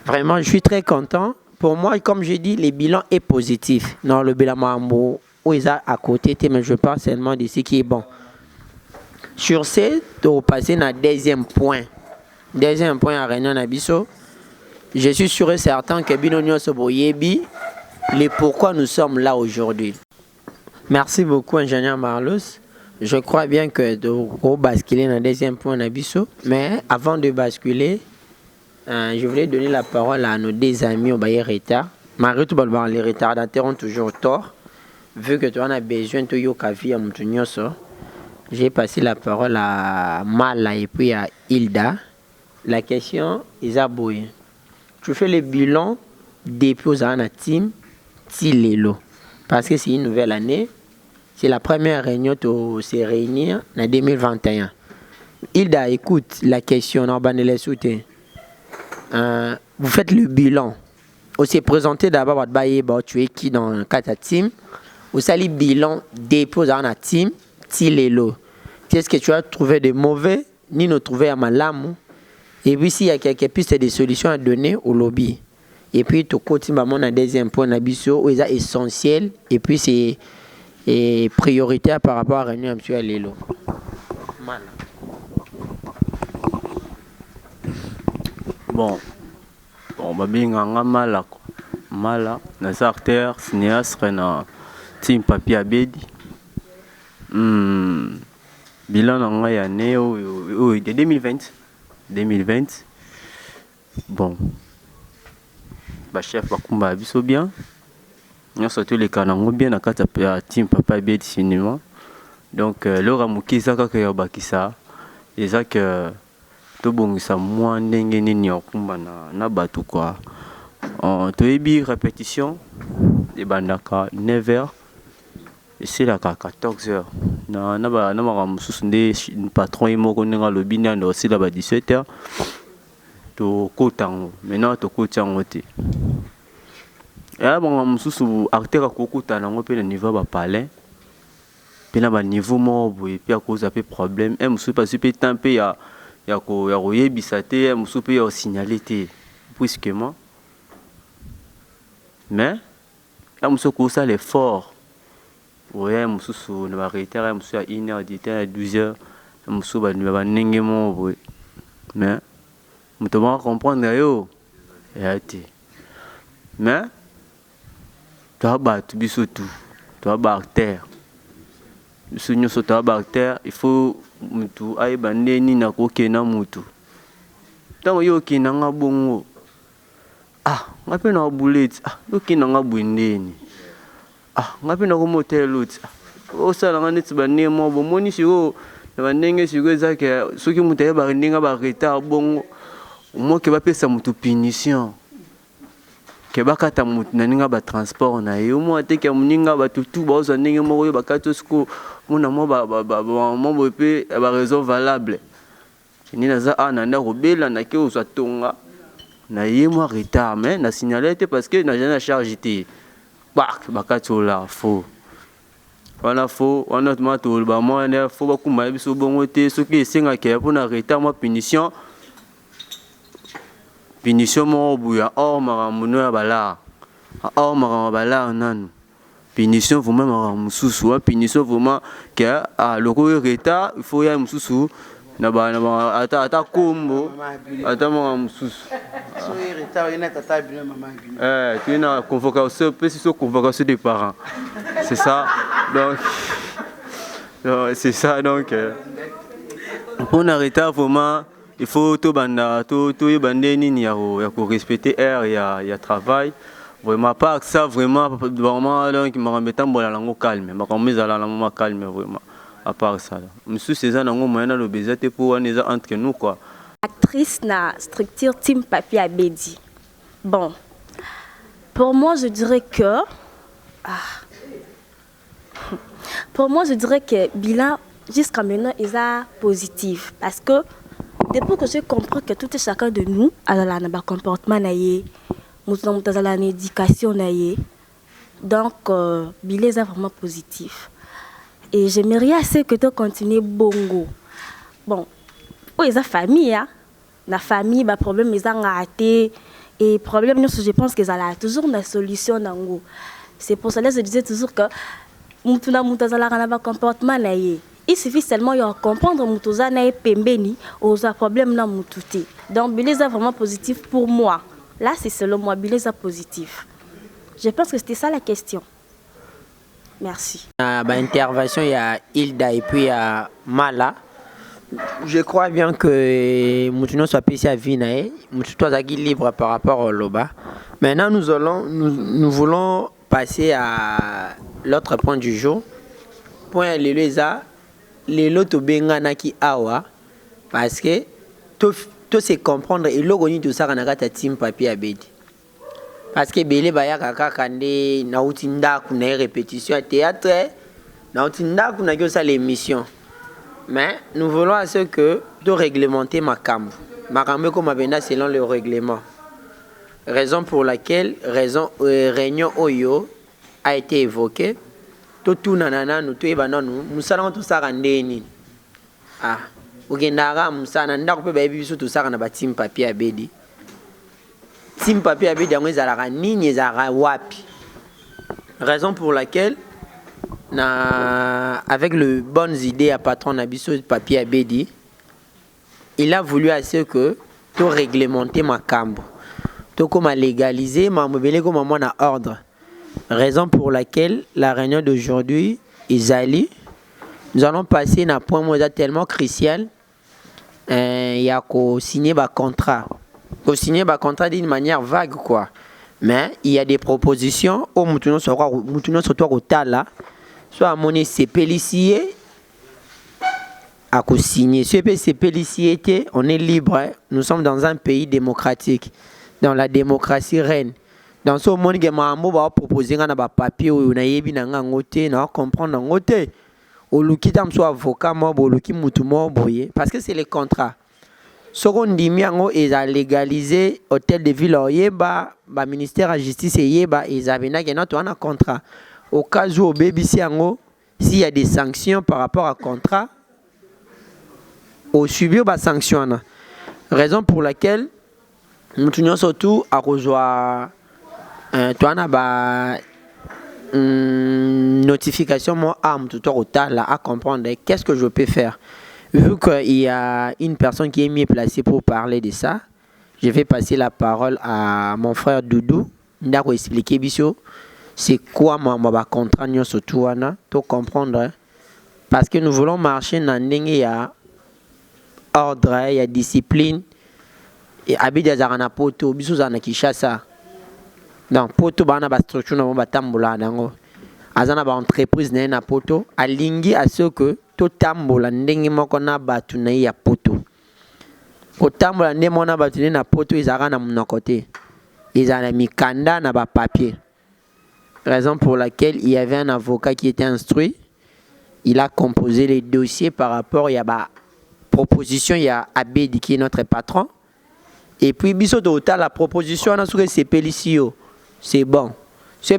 Vraiment, je suis très content. Pour moi, comme je dis, le bilan est positif. Non, le bilan Mambo, où ils sont à côté, mais je parle seulement de ce qui est bon. Sur ce, on passe à deuxième point. Deuxième point à Réunion Nabiso. Je suis sûr et certain que Binonio Soboyebi, le pourquoi nous sommes là aujourd'hui. Merci beaucoup, ingénieur Marlos. Je crois bien que de basculer dans le deuxième point Nabiso. Mais avant de basculer, je voulais donner la parole à nos deux amis au Bayer Retard. Malgré tout, les retardateurs ont toujours tort. Vu que tu en as besoin de Yokavi à Moutounioso, j'ai passé la parole à Mala et puis à Hilda. La question est à Boye. Tu fais le bilan depuis aux Arana Team Tilelo. Parce que c'est une nouvelle année. C'est la première réunion de se réunir en 2021. Hilda, écoute la question. Vous faites le bilan. Vous s'est présenté d'abord votre bail, tu es qui dans le cadre de team. Vous allez le bilan dépôt dans la team Tilelo. Qu'est-ce que tu as trouvé de mauvais, ni nous trouver à malam. Et puis s'il y a quelques pistes de solutions à donner au lobby. Et puis tu continues à mon deuxième point d'abisso où il est essentiel et puis c'est prioritaire par rapport à réunion M. Alelo. Bon, babinganga mala nas acteur cinéaste na team Papi Abedi Bilan dans l'année de 2020. 2020. Bon. Bah chef Bakumba biso bien. Nous surtout les canons bien à team Papa ABD cinéma. Donc leur amuki ça que ya bakisa. Et ça que to bongisa moi ndenge nini okumba na batu quoi. To ebi répétition de bandaka 9h. Et c'est là qu'à 14h. Na mususu nde patron moko nenga lobi nando aussi là 17h. To kotango. Maintenant to kotango te. Et bon mususu acteur kokuta nango pe le niveau ba palais. Pe na ba niveau mo boye pe a cause pe problème. Et mususu pas pe temps pe ya ko yebisa te, mususu pe ya signaler te brusquement. Mais là mususu ko ça l'effort. Ouais, mususu na ba réitère mususu à 1h du temps à 12h. Mususu ba nenge mo boye. Mais muto ba comprendre yo. Et ati. Mais toi battu biso tout. Toi bactère. Biso nyoso toi bactère, il faut mutu ay bande ni na ko kena mutu. Tango yo kena nga bongo. Ah, ngape na bullet. Ah, yo kena nga bwendeni. Ah, ngape na ko motel lot. O sala nga net ba ne mo bo moni siko na ndenge siko ezake soki mutu ya ba ndinga ba retard bongo. Mo ke ba pesa mutu punition. Ke bakata mutu na ninga ba transport na yo mo ate ke muninga ba tutu ba zo ndenge mo yo bakato siko mona mo ba mo pe ba raison valable. Ni na za ana na robela na ke ozo tonga na ye mo retard mais na signaler parce que na jamais charge té. Bakato la faux. Wana faux, wana tomato ba mo na faux ba kuma biso bongo te soki esenga ke pour na retard mo punition. Punition mo buya or maramuno ya bala. Or marabala nanu. Punition vraiment maramususu, punition vraiment que loko retard, il faut ya mususu na ba ata kombo ata maramususu. So retard ina tata bien maman. Tu na convocation, précision convocation des parents. C'est ça. Donc c'est ça donc pour na retard vraiment il faut tout banda tout bande nini ya ko respecter heure ya travail vraiment pas que ça vraiment donc m'a remettant bon la langue calme m'a comme la langue calme vraiment à part ça monsieur César nango moyen le baiser pour on est entre nous quoi. Actrice na structure team Papi ABD. Bon, pour moi je dirais que bilan jusqu'à maintenant est positif parce que depuis que je comprends que tout et chacun de nous a un comportement naïe, nous avons une éducation naïe, donc bilan est vraiment positif. Et j'aimerais assez que tu continues bongo. Bon, pour les familles, la famille, le problème ils ont raté et problème je pense qu'ils ont toujours une solution nango. C'est pour cela que je disais toujours que nous avons un comportement naïe. Il suffit seulement de comprendre que nous avons un problème dans le tout. Donc, bilan est vraiment positif pour moi. Là, c'est selon moi, bilan est positif. Je pense que c'était ça la question. Merci. Intervention, il y a Hilda et puis il y a Mala. Je crois bien que nous soit ici à Vinae, nous sommes libre par rapport au Loba. Maintenant, nous voulons passer à l'autre point du jour. Point les loto bengana ki awa parce que tout c'est comprendre et logoni tout ça na kata team Papi ABD parce que belé baya kaka kande na utinda kuna répétition à théâtre na utinda kuna que ça l'émission mais nous voulons à ce que de réglementer makambo comme abenda selon le règlement raison pour laquelle réunion oyo a été évoquée. Tout nanana nous tué bananu musala tout ça randeni ogenda musana ndako pe bayebi biso tout ça na ba team Papi ABD yango ezalaka nini ezalaka wapi raison pour laquelle avec les bonnes idées à patron na biso Papi ABD il a voulu assez que tout réglementer makambo tout comme légaliser mamobele comme moi na ordre. Raison pour laquelle la réunion d'aujourd'hui, Isali, nous allons passer à un point tellement crucial. Il y a qu'à signer un contrat. Qu'à signer un contrat d'une manière vague, quoi. Mais il y a des propositions au Moutuno Sotoa Rotala, soit à mon CPLICIE, à qu'à signer. Si CPLICIE, on est libre. Nous sommes dans un pays démocratique. Dans la démocratie reine. Dans ce monde, il y a un proposé un papier où on a yebi na ngote, na comprendre ngote. Au luki tam soit avocat mo bo luki mutu mo boye parce que c'est les contrats. Ce qu'on dit miango ils a légalisé hôtel de ville yeba ba ministère de la justice yeba ils avaient na notre un contrat. Au cas où au baby siango s'il y a des sanctions par rapport à contrat au subir ba sanction. Raison pour laquelle nous tenons surtout à rejoindre notification moi tout au là à comprendre qu'est-ce que je peux faire. Vu qu'il y a une personne qui est mieux placée pour parler de ça, je vais passer la parole à mon frère Doudou. Il va expliquer c'est quoi ma contrat surtout pour comprendre parce que nous voulons marcher dans il y a ordre, il y a discipline et habiter dans un poto biso za na Kinshasa. Donc poto bana ba structure na ba tambola nango. Azana ba entreprise na poto alingi à ce que to tambola ndenge moko na batu na ya poto. Ko tambola ndenge mona batu na poto izaka na mnokote. Izana mikanda na ba papier. Raison pour laquelle il y avait un avocat qui était instruit. Il a composé les dossiers par rapport à la proposition, il y a Abedi qui est notre patron. Et puis, la proposition, c'est Pélicio. C'est bon. Je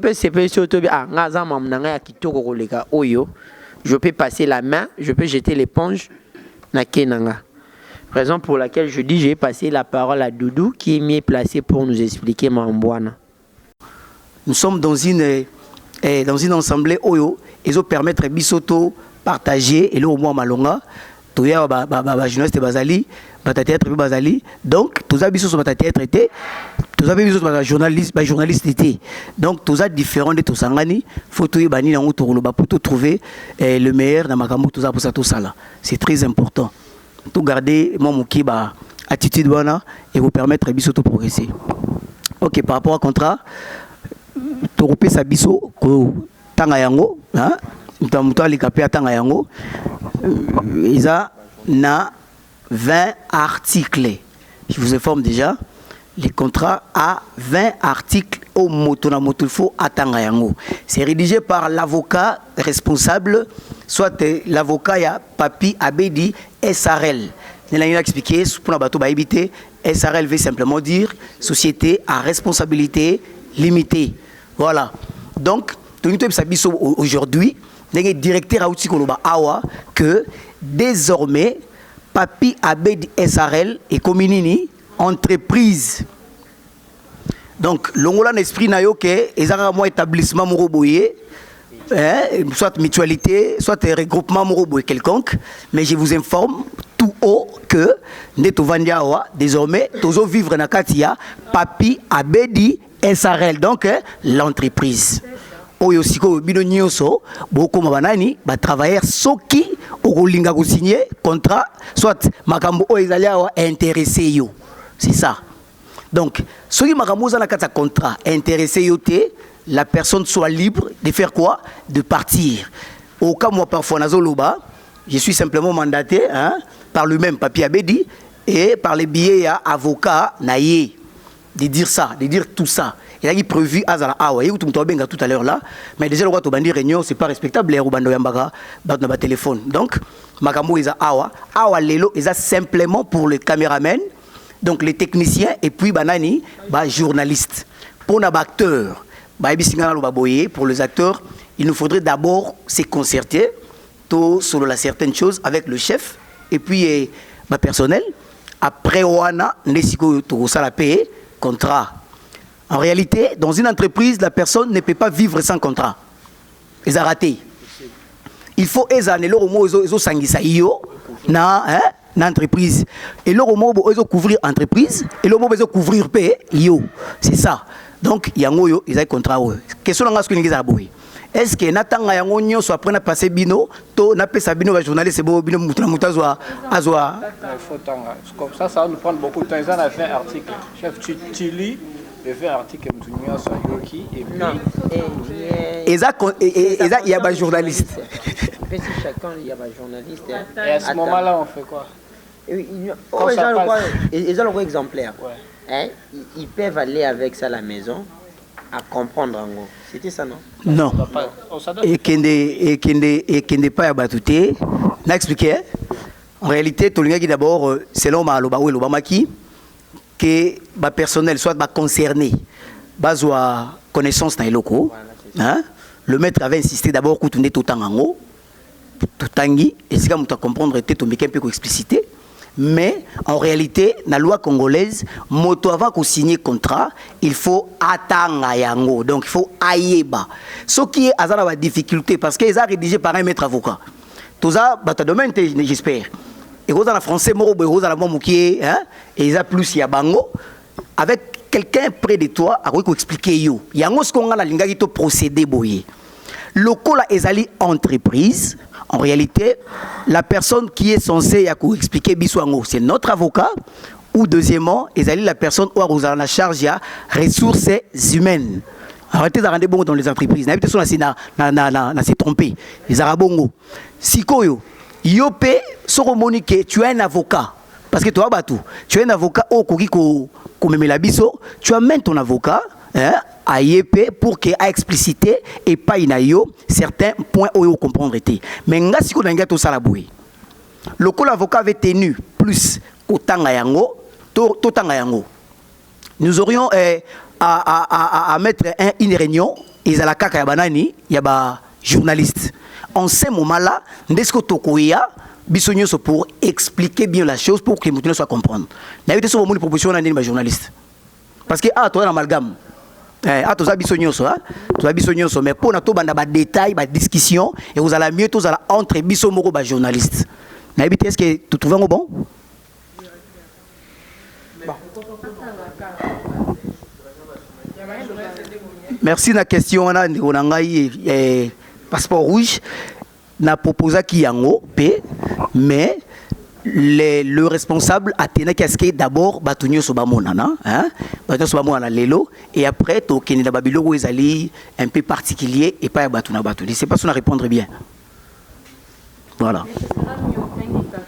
peux passer la main, je peux jeter l'éponge. Raison pour laquelle je dis, j'ai passé la parole à Doudou, qui est mieux placé pour nous expliquer Mambouana. Nous sommes dans une assemblée Oyo, ils ont permettre Bisoto partager et le moins Malonga. Tout y a journaliste Bazali, théâtre Bazali. Donc, tous les sont théâtre été, tous les journalistes été. Donc, tous les différents de tous Sangani, faut tout y bani dans pour trouver le meilleur dans Makambo, tout ça pour ça, tout ça là. C'est très important. Tout garder mon kiba attitude bonne et vous permettre Bisoto progresser. Ok, par rapport au contrat, tu repères sa biso, tanga yango, hein? Muta likapé tanga yango. Ils ont 20 articles. Je vous informe déjà, les contrats à 20 articles au moto il faut attendre yango. C'est rédigé par l'avocat responsable, soit l'avocat ya Papi Abedi SRL. Il a expliqué pour la bateau éviter. SRL veut simplement dire société à responsabilité limitée. Voilà. Donc, aujourd'hui, le directeur Aouti Koloba Awa que désormais Papi Abedi SRL est communini entreprise. Donc l'ongola esprit na yo que ezaka mo établissement moroboyé soit mutualité soit regroupement moroboyé quelconque, mais je vous informe tout haut que neto vandia awa désormais tozo vivre na katia Papi Abedi SRL, donc l'entreprise. Oyo siko bino nyonso boko mabanani ba travailleurs soki okolinga ko signer contrat soit makambo o ezali awa intéressé yo. C'est ça. Donc soki makambo za na kata contrat intéressé yo té, la personne soit libre de faire quoi? De partir. Au cas moi parfois nazoloba, je suis simplement mandaté par le même Papi Abedi et par les billets à avocat naïe de dire ça, de dire tout ça. Il a prévu à Zala Awa, tout à l'heure là, mais déjà le roi Tobandi réunion, c'est pas respectable, les Roubando Yambaga, dans téléphone. Donc, Makambo is Awa, Awa Lelo is simplement pour les caméramans, donc les techniciens et puis Banani, journalistes. Pour les acteurs, pour les acteurs, il nous faudrait d'abord se concerter sur la certaine chose avec le chef et puis personnel. Après, Oana, Nesiko Togosa la payer, contrat. En réalité, dans une entreprise, la personne ne peut pas vivre sans contrat. Ils ont raté. Il faut entreprise. Et leur mot, ils ont couvrir entreprise. Et leur mot, ils ont couvrir paye. C'est ça. Donc, il y a un contrat. Question de ce que est-ce que natanga yango nyonso après na passer bino to na pesa bino ba journaliste c'est bon bino mutuna mutazwa azwa comme ça va nous prendre beaucoup de temps. Ils en ont fait un article. Chef, tu lis et fais un article Mtunia sur Yoki et puis il y a un journaliste. Chacun il y a un journaliste. Et à ce moment-là on fait quoi? Ils ont le exemplaire. Hein? Ils peuvent aller avec ça à la maison à comprendre en gros. C'était ça, non? Non. Et qui n'est pas à batouté. N'a expliqué. En réalité, tout le monde d'abord, selon Maloba ou Lobamaki, que le personnel soit concerné, base connaissance dans les locaux. Hein? Le maître avait insisté d'abord que tout n'est tout en haut, tout tangi, et c'est comme tu comprendre, tu es un peu explicité. Mais en réalité, dans la loi congolaise, moto avant qu'on signe contrat, il faut attendre yango. Donc il faut aïeba. Ce qui est à la difficulté parce qu'ils ont rédigé par un maître avocat. Tout ça, domaine, j'espère. Et vous en français, vous en moukié, hein, et ils ont plus yabango avec quelqu'un près de toi, à quoi expliquer yo. Yango ce qu'on a la linga qui procédé boyer. Local là, ezali entreprise. En réalité, la personne qui est censée expliquer bisouango, c'est notre avocat. Ou deuxièmement, ezali la personne où on a la charge des ressources humaines. Arrêtez de rendre bon dans les entreprises. N'avez pas s'est trompé. Les arabongo. Sikoyo, yopé, soromonique, tu as un avocat. Parce que toi, tu as un avocat au Kokiko, comme la biso, tu amènes ton avocat. Hein, à YP pour qu'il a explicité et pas inayo certains points où il comprendre était. Mais nga si ko nanga to sala boy. Le l'avocat avait tenu plus au tanga yango, to tanga yango. Nous aurions à mettre une réunion et à la kaka ya banani, ya ba journaliste. En ce moment-là, ndesko tokoya bisonyo pour expliquer bien la chose pour que les gens soient comprendre. N'avez pas sur mon proposition d'un journaliste. Parce que tu as un amalgame. Tu as bisognoso, mais pour nous des détails, des discussions, et vous allez mieux tous entre bisomoro et journalistes. Est-ce que tu trouves un bon? Merci la question. On a un passeport rouge. Na proposé qui yango mais le responsable a tenu qu'est-ce que d'abord batunyo sobamona hein batunyo sobamona lelo et après to keni da babilo où ezali un peu particulier et pas batuna batuni c'est pas ça répondre bien voilà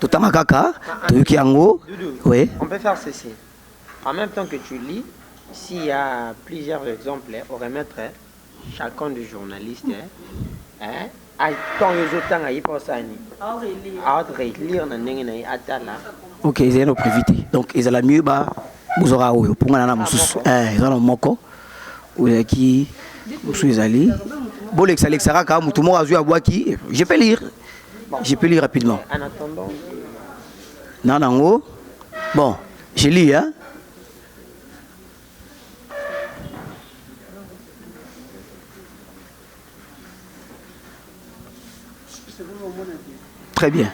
tout en kaka to yango oui on peut faire ceci en même temps que tu lis s'il y a plusieurs exemples on remettre chacun des journalistes hein ok, ils ont prévité. Donc, ils ont la mieux, vous aurez pour moi, ils ont moko, qui, vous allez. Bon, l'ex-Alexara, quand tout le monde a vu à boire qui, je peux lire. Je peux lire rapidement. En attendant. Non, non, bon, je lis, hein. Très bien.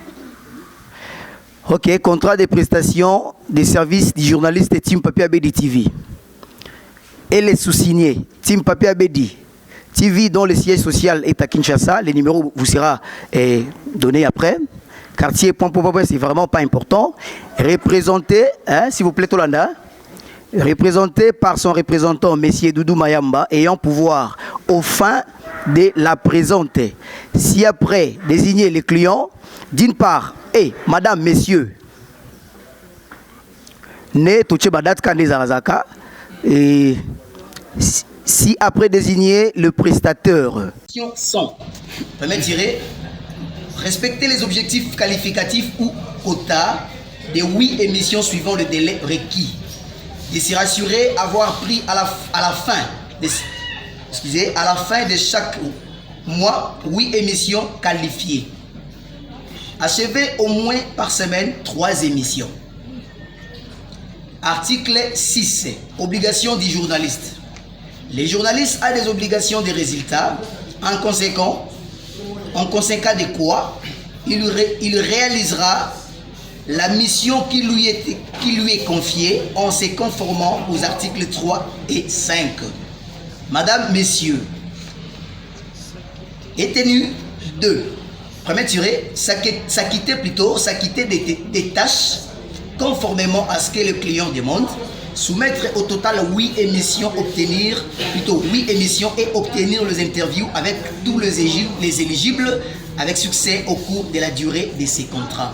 Ok, contrat de prestation des services du journaliste Team Papier Abedi TV. Elle est sous-signée Team Papier Abedi TV dont le siège social est à Kinshasa. Le numéro vous sera donné après. Quartier Pampo, c'est vraiment pas important. Représenté, hein, s'il vous plaît, Tolanda. Représenté par son représentant, M. Doudou Mayamba, ayant pouvoir au fin de la présenter. Si après désigner les clients, d'une part, et madame, messieurs, ne touche badat kandezarazaka, et si après désigner le prestateur. Sont, permet tirer, respecter les objectifs qualificatifs ou quotas des 8 émissions suivant le délai requis. De s'y rassurer avoir pris à la fin de chaque mois 8 émissions qualifiées. Achever au moins par semaine 3 émissions. Article 6. Obligation du journaliste. Les journalistes ont des obligations de résultats. En conséquent de quoi il réalisera la mission qui lui est confiée en se conformant aux articles 3 et 5. Madame, messieurs, est tenu de, première tirée, s'acquitter des tâches conformément à ce que le client demande, soumettre au total 8 émissions et obtenir les interviews avec tous les éligibles avec succès au cours de la durée de ces contrats.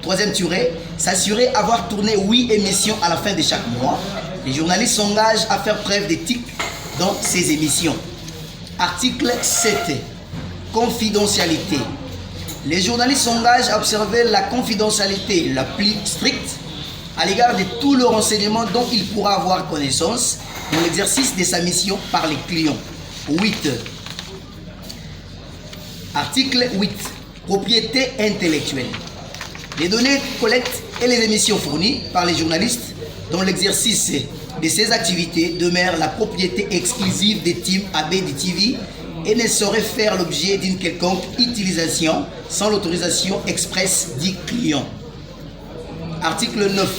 Troisième tirée, s'assurer avoir tourné 8 émissions à la fin de chaque mois. Les journalistes s'engagent à faire preuve d'éthique dans ces émissions. Article 7. Confidentialité. Les journalistes s'engagent à observer la confidentialité la plus stricte à l'égard de tous les renseignements dont il pourra avoir connaissance dans l'exercice de sa mission par les clients. 8. Article 8. Propriété intellectuelle. Les données collectées et les émissions fournies par les journalistes dans l'exercice de ces activités demeurent la propriété exclusive des teams ABD TV et ne sauraient faire l'objet d'une quelconque utilisation sans l'autorisation expresse du client. Article 9.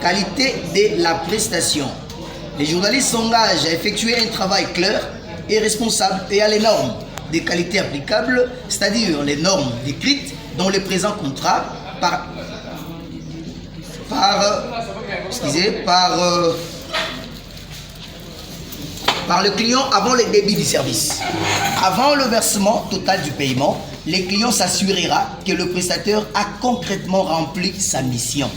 Qualité de la prestation. Les journalistes s'engagent à effectuer un travail clair et responsable et à les normes de qualité applicables, c'est-à-dire les normes décrites dans le présent contrat par le client avant le début du service. Avant le versement total du paiement, le client s'assurera que le prestataire a concrètement rempli sa mission.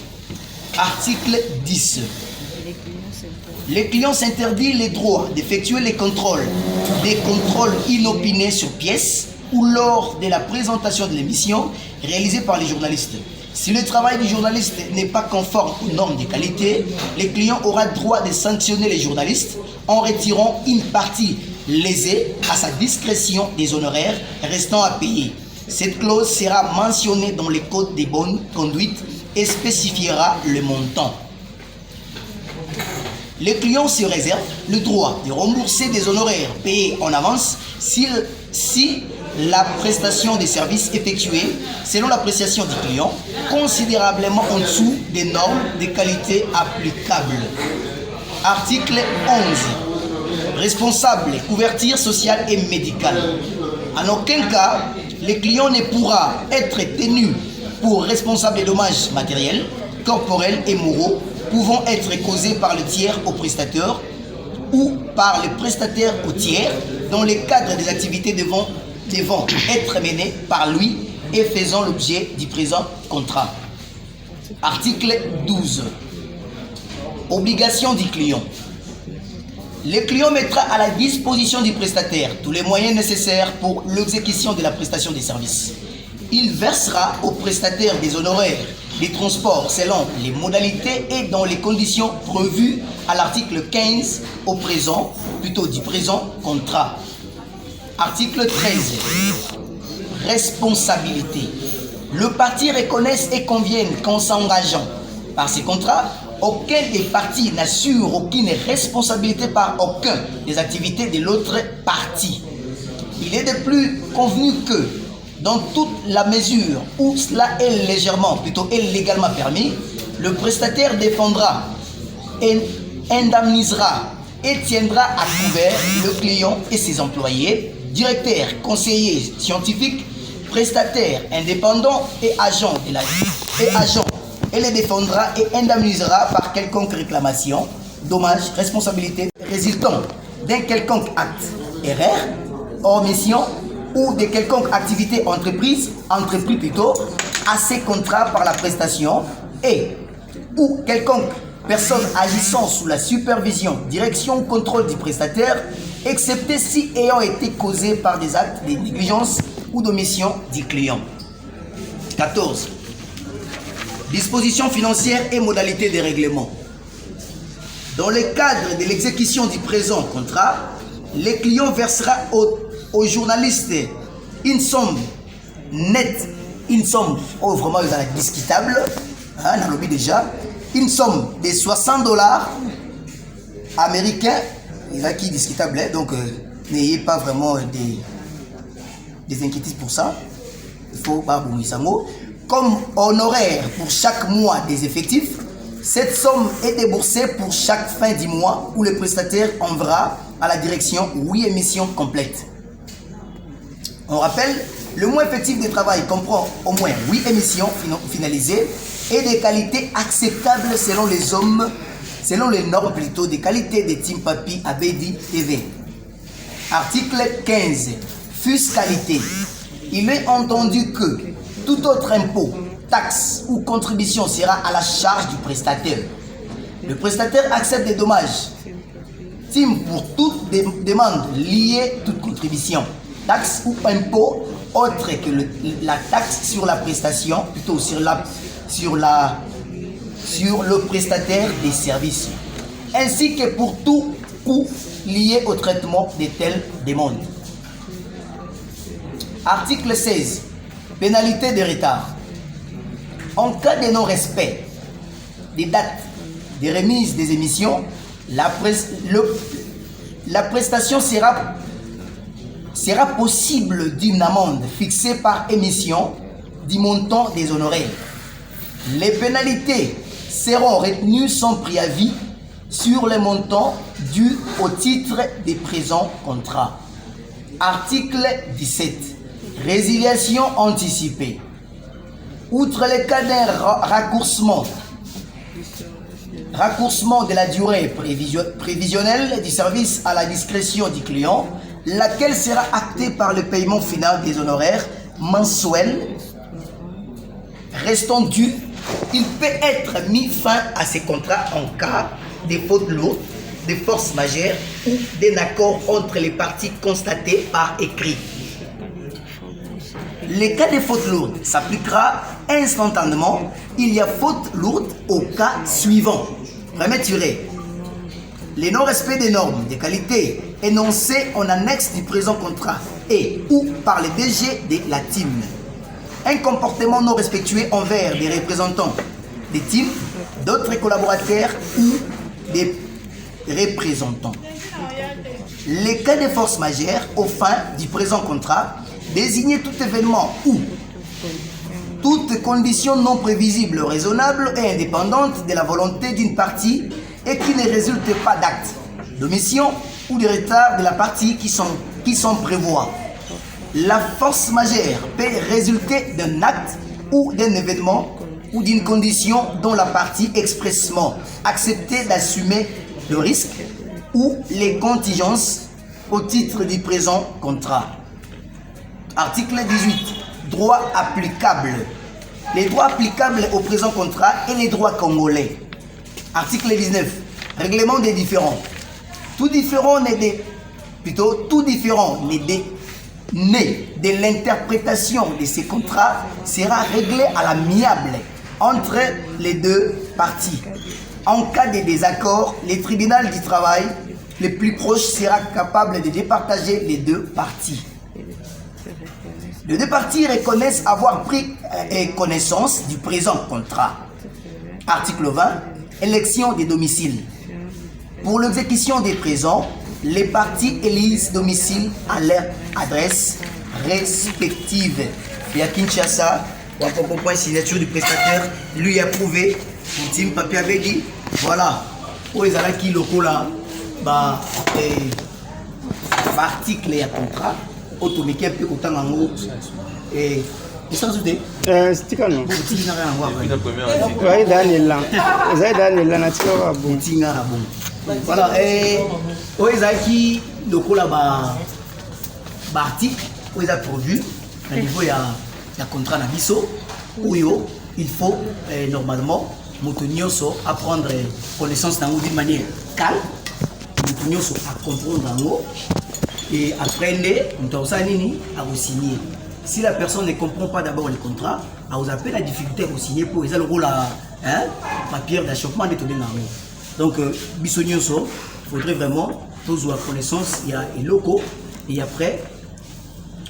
Article 10. Le client s'interdit les droits d'effectuer des contrôles inopinés sur pièce ou lors de la présentation de l'émission réalisée par les journalistes. Si le travail du journaliste n'est pas conforme aux normes de qualité, le client aura droit de sanctionner les journalistes en retirant une partie lésée à sa discrétion des honoraires restant à payer. Cette clause sera mentionnée dans le code des bonnes conduites et spécifiera le montant. Le client se réserve le droit de rembourser des honoraires payés en avance si la prestation des services effectuée, selon l'appréciation du client, considérablement en dessous des normes de qualité applicables. Article 11. Responsable, couverture sociale et médicale. En aucun cas, le client ne pourra être tenu pour responsable des dommages matériels, corporels et moraux pouvant être causés par le tiers au prestataire ou par le prestataire au tiers dans le cadre des activités devant être menées par lui et faisant l'objet du présent contrat. Article 12. Obligation du client. Le client mettra à la disposition du prestataire tous les moyens nécessaires pour l'exécution de la prestation des services. Il versera au prestataire des honoraires des transports selon les modalités et dans les conditions prévues à l'article 15 du présent contrat. Article 13. Responsabilité. Le parti reconnaisse et convienne qu'en s'engageant par ces contrats, aucun des partis n'assure aucune responsabilité par aucun des activités de l'autre parti. Il est de plus convenu que, dans toute la mesure où cela est légalement permis, le prestataire défendra, indemnisera et tiendra à couvert le client et ses employés, directeurs, conseillers scientifiques, prestataires, indépendants et agents et les défendra et indemnisera par quelconque réclamation, dommage, responsabilité résultant d'un quelconque acte, erreur, omission ou de quelconque activité entrepris à ces contrats par la prestation et ou quelconque personne agissant sous la supervision, direction ou contrôle du prestataire, excepté si ayant été causé par des actes de négligence ou d'omission du client. 14. Dispositions financières et modalités de règlement. Dans le cadre de l'exécution du présent contrat, le client versera au journaliste une somme nette, vraiment discutable, on a lobby déjà, une somme de $60 américains, il y a qui est discutable, donc n'ayez pas vraiment des inquiétudes pour ça, il faut pas bouger ça mot. Comme honoraire pour chaque mois des effectifs, Cette somme est déboursée pour chaque fin du mois où le prestataire enverra à la direction 8 émissions complètes. On rappelle, le mois effectif de travail comprend au moins 8 émissions finalisées et des qualités acceptables selon les normes plutôt des qualités de Team Papi Abedi TV. Article 15. Fiscalité. Il est entendu que tout autre impôt, taxe ou contribution sera à la charge du prestataire. Le prestataire accepte des dommages. Team pour toute demande liée, toute contribution, taxe ou impôt autre que la taxe sur la prestation, plutôt sur le prestataire des services, ainsi que pour tout coût lié au traitement de telles demandes. Article 16. Pénalité de retard. En cas de non-respect des dates de remise des émissions, la prestation sera possible d'une amende fixée par émission du montant des honoraires. Les pénalités seront retenues sans préavis sur les montants dus au titre des présents contrats. Article 17. Résiliation anticipée. Outre les cas d'un raccourcissement de la durée prévisionnelle du service à la discrétion du client, laquelle sera actée par le paiement final des honoraires mensuels restant dus, il peut être mis fin à ces contrats en cas de fautes lourdes, de force majeure ou d'un accord entre les parties constatées par écrit. Les cas de faute lourde s'appliquera instantanément. Il y a faute lourde au cas suivant. Premier tiré. Les non-respects des normes de qualité énoncées en annexe du présent contrat et ou par les DG de la team. Un comportement non respectueux envers des représentants des teams, d'autres collaborateurs ou des représentants. Les cas de force majeure aux fins du présent contrat, désigner tout événement ou toute condition non prévisible, raisonnable et indépendante de la volonté d'une partie et qui ne résulte pas d'acte, d'omission ou de retard de la partie qui sont prévoit. La force majeure peut résulter d'un acte ou d'un événement ou d'une condition dont la partie expressément accepté d'assumer le risque ou les contingences au titre du présent contrat. Article 18. Droits applicables. Les droits applicables au présent contrat et les droits congolais. Article 19. Règlement des différends. Tout différent né de l'interprétation de ces contrats sera réglé à l'amiable entre les deux parties. En cas de désaccord, le tribunal du travail le plus proche sera capable de départager les deux parties. Les deux parties reconnaissent avoir pris connaissance du présent contrat. Article 20. Élection des domiciles. Pour l'exécution des présents, les parties élisent domicile à leur adresse respective. Et à Kinshasa, point signature du prestataire, lui approuvé, Team Papi Abedi. Voilà. Où ils allaient qui locaux là, article et contrat, automatique un peu autant en haut. Et sans doute. Stikano. Voilà. Et où ils allaient qui locaux là, article, où ils ont produit, à niveau il y a contrat na biso, où il faut normalement Motonioso apprendre connaissance d'une manière calme, Motonioso à comprendre et apprendre à vous signer. Si la personne ne comprend pas d'abord le contrat, à vous appeler la difficulté à vous signer pour les le rôle à papier d'achoppement de tout le monde. Donc Bissonioso, il faudrait vraiment tous avoir connaissance, il y a les locaux et après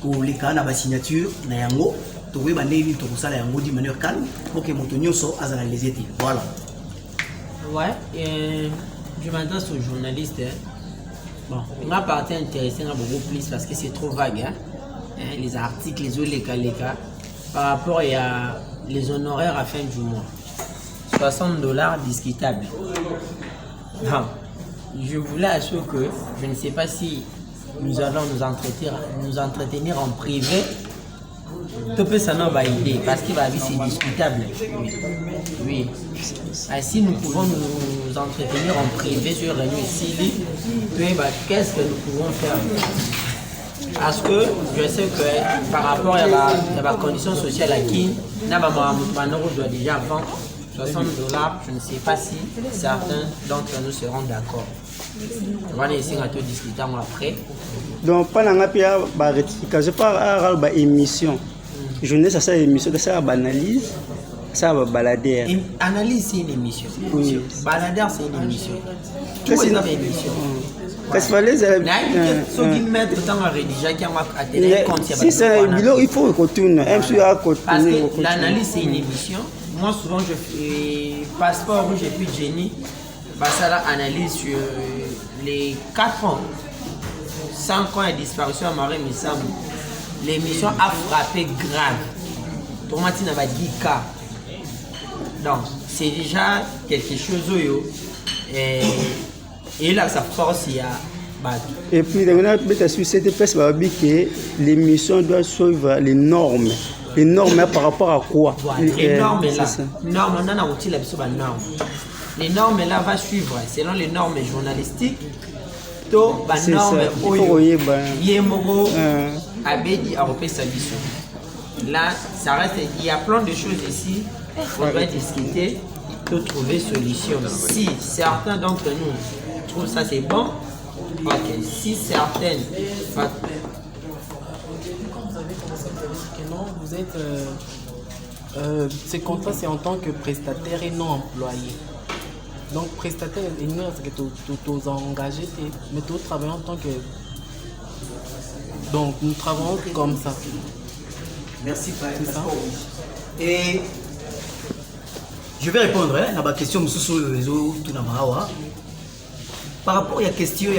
pour les cas de signature, il y a d'une manière calme pour que Motonioso a les aider. Voilà. Ouais, je m'adresse aux journalistes. Bon, ma partie intéressée beaucoup plus parce que c'est trop vague. Les articles, les cas par rapport à les honoraires à fin du mois. $60 discutable. Non. Je voulais assurer que je ne sais pas si nous allons nous entretenir en privé. Tout peut ça n'a pas idée parce qu'il va dire c'est discutable. Oui. Si nous pouvons nous entretenir en privé sur réunion ici, qu'est-ce que nous pouvons faire? Parce que je sais que par rapport à la condition sociale à qui, nous doit déjà vendre $60. Je ne sais pas si certains d'entre nous seront d'accord. On va essayer de discuter après. Donc, pendant la rectification, pas une émission. Je ne sais pas si émission, ça va analyse, ça va balader. Analyse, c'est une émission. Oui. Balader, c'est une émission. Tout est une émission. Qu'est-ce qu'il fallait si c'est un bilan, il faut retourner. Parce que l'analyse, c'est une émission. Moi, souvent, je fais passeport rouge et puis Jenny. Ça analyse sur les 4 ans, 5 ans de disparition à Marie Missamou. L'émission a frappé grave. Tomati n'a pas dit cas. Donc, c'est déjà quelque chose. Et là, ça force, il y a. Et puis, sur cette pièce, l'émission doit suivre les normes. Les normes par rapport à quoi? Les normes là. Les normes là vont suivre selon les normes journalistiques. C'est ça. Là, ça reste. Il y a plein de choses ici. Il faudrait discuter pour trouver solution. Si certains d'entre nous trouvent ça c'est bon, ok. Si certaines. Vous êtes. Ces contrats, c'est en tant que prestataire et non employé. Donc, prestataire, c'est que tu es engagé, mais tu travailles en tant que. Donc, nous travaillons comme ça. Merci, ça. Et je vais répondre à ma question sur le réseau Tunamarawa. Par rapport à la question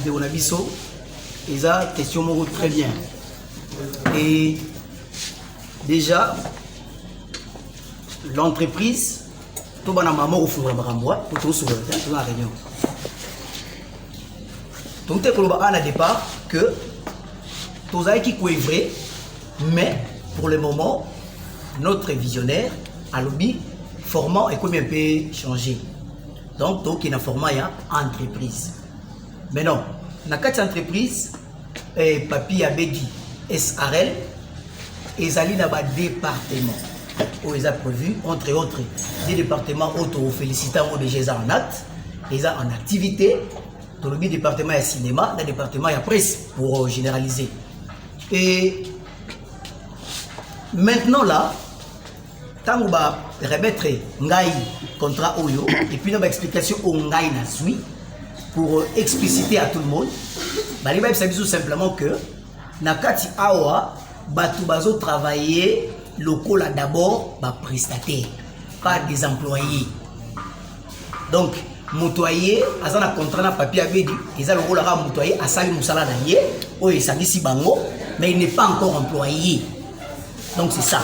de Onabiso, ils ont une question très bien. Et déjà, l'entreprise, tout le monde au fond de la tout sur la réunion. Donc, tu as à départ que tout ça qui est vrai, mais pour le moment, notre visionnaire a lobby format et combien peut changer. Donc, il y a un format entreprise. Mais non, dans cette entreprise, Papi Abedi SRL, ils allaient dans le département où ils ont prévu, entre autres, des départements auto-félicitant ou déjà en acte, ils ont en activité, dans le département de cinéma, dans le département de presse, pour généraliser. Et maintenant là, quand on va remettre Ngaï contrat Oyo, et puis on va explication au Ngaï na suit, pour expliciter à tout le monde, il va tout simplement que, Nakati Awa, Batu Bazo travailler local d'abord, prestataire, pas des employés. Donc, Moutoyer, à un contrat na papier avec dit, ils ont le rôle à Moutoyer, à Sali Moussala Naye, où il s'agit si bango, mais il n'est pas encore employé. Donc c'est ça.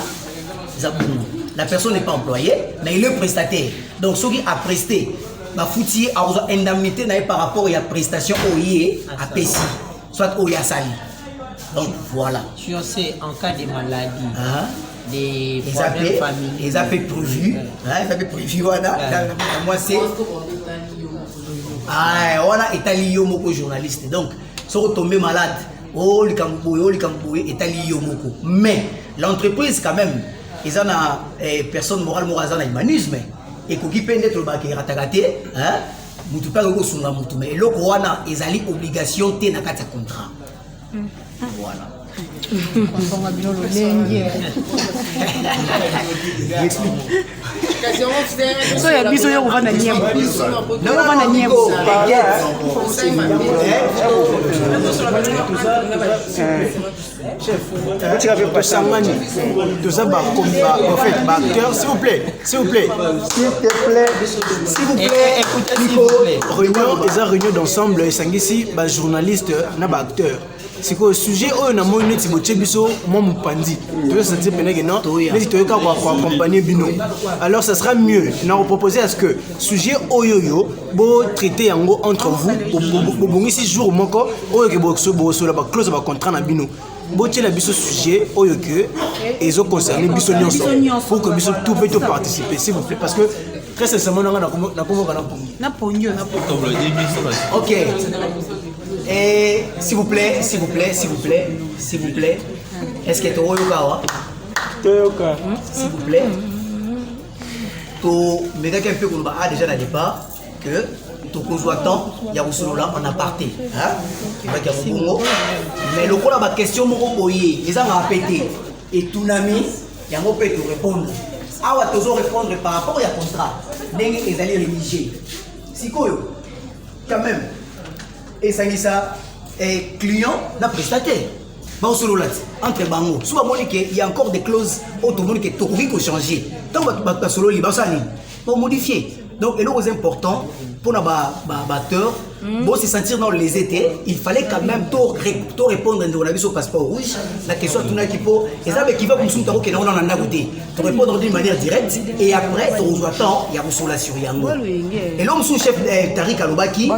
La personne n'est pas employée, mais il est prestataire. Donc ceux qui a presté, ma foutier a une indemnité par rapport à la prestation OIE à PESI, soit OIE à Sali. Donc voilà. Sur ces, en cas de maladie, des problèmes familiaux. Ils ont fait prévu. Ils ont fait prévu, voilà. Moi c'est. Voilà, est lié au journaliste. Donc, si vous tombez malade, oh, est lié au moko. Mais l'entreprise, quand même, ils ont une personne morale, morale, humanisme. Et qui peut être le bac et ratagaté, hein, vous pas le sur la moto. Mais le Corona, ils ont l'obligation de tenir un contrat. Voilà. So ya biso yo kuvana nyembo. Na kuvana nyembo. Chef, tu as fait Sangani. Tout ça en fait, acteur, s'il vous plaît. S'il vous plaît. S'il vous plaît, écoutez, réunion, les réunions d'ensemble, Sangisi, journaliste, na acteur. C'est que le sujet où on a mon net biso moi mon pandi tu veux sentir pendant que non mais tu veux accompagner bino alors ça sera mieux. Nous proposons à ce que sujet oyoyo, bo traiter yango entre vous, bo bongi 6 jours moko, oyo ke bo so la ba clause ba contrat na bino. Bo tient la biso sujet oyo que ils ont concerné biso nyonso pour que biso tout peut participer s'il vous plaît parce que très sincèrement na ponyo. OK. Et s'il vous plaît. Est-ce que tu s'il vous plaît. Mais quelqu'un peut qu'on a déjà au départ que tout temps il y a là en aparté mais le coup la question ils ont répété et tout nami il y a peut te répondre toujours répondre par rapport au contrat ils allaient rédiger si quoi quand même et ça client n'a prestataire entre bango souvent il y a encore des clauses automatiques qui tout changer tant que solo libre ça pour modifier donc et le plus important pour nos batteurs pour se sentir dans les étés il fallait quand même tout répondre à nos passeport rouge la question tout n'a qui pour et ça qui va comme ça que on en a goûté to répondre d'une manière directe et après tu reçois temps il y a sur la sur yango et l'homme sous chef Tariq Alobaki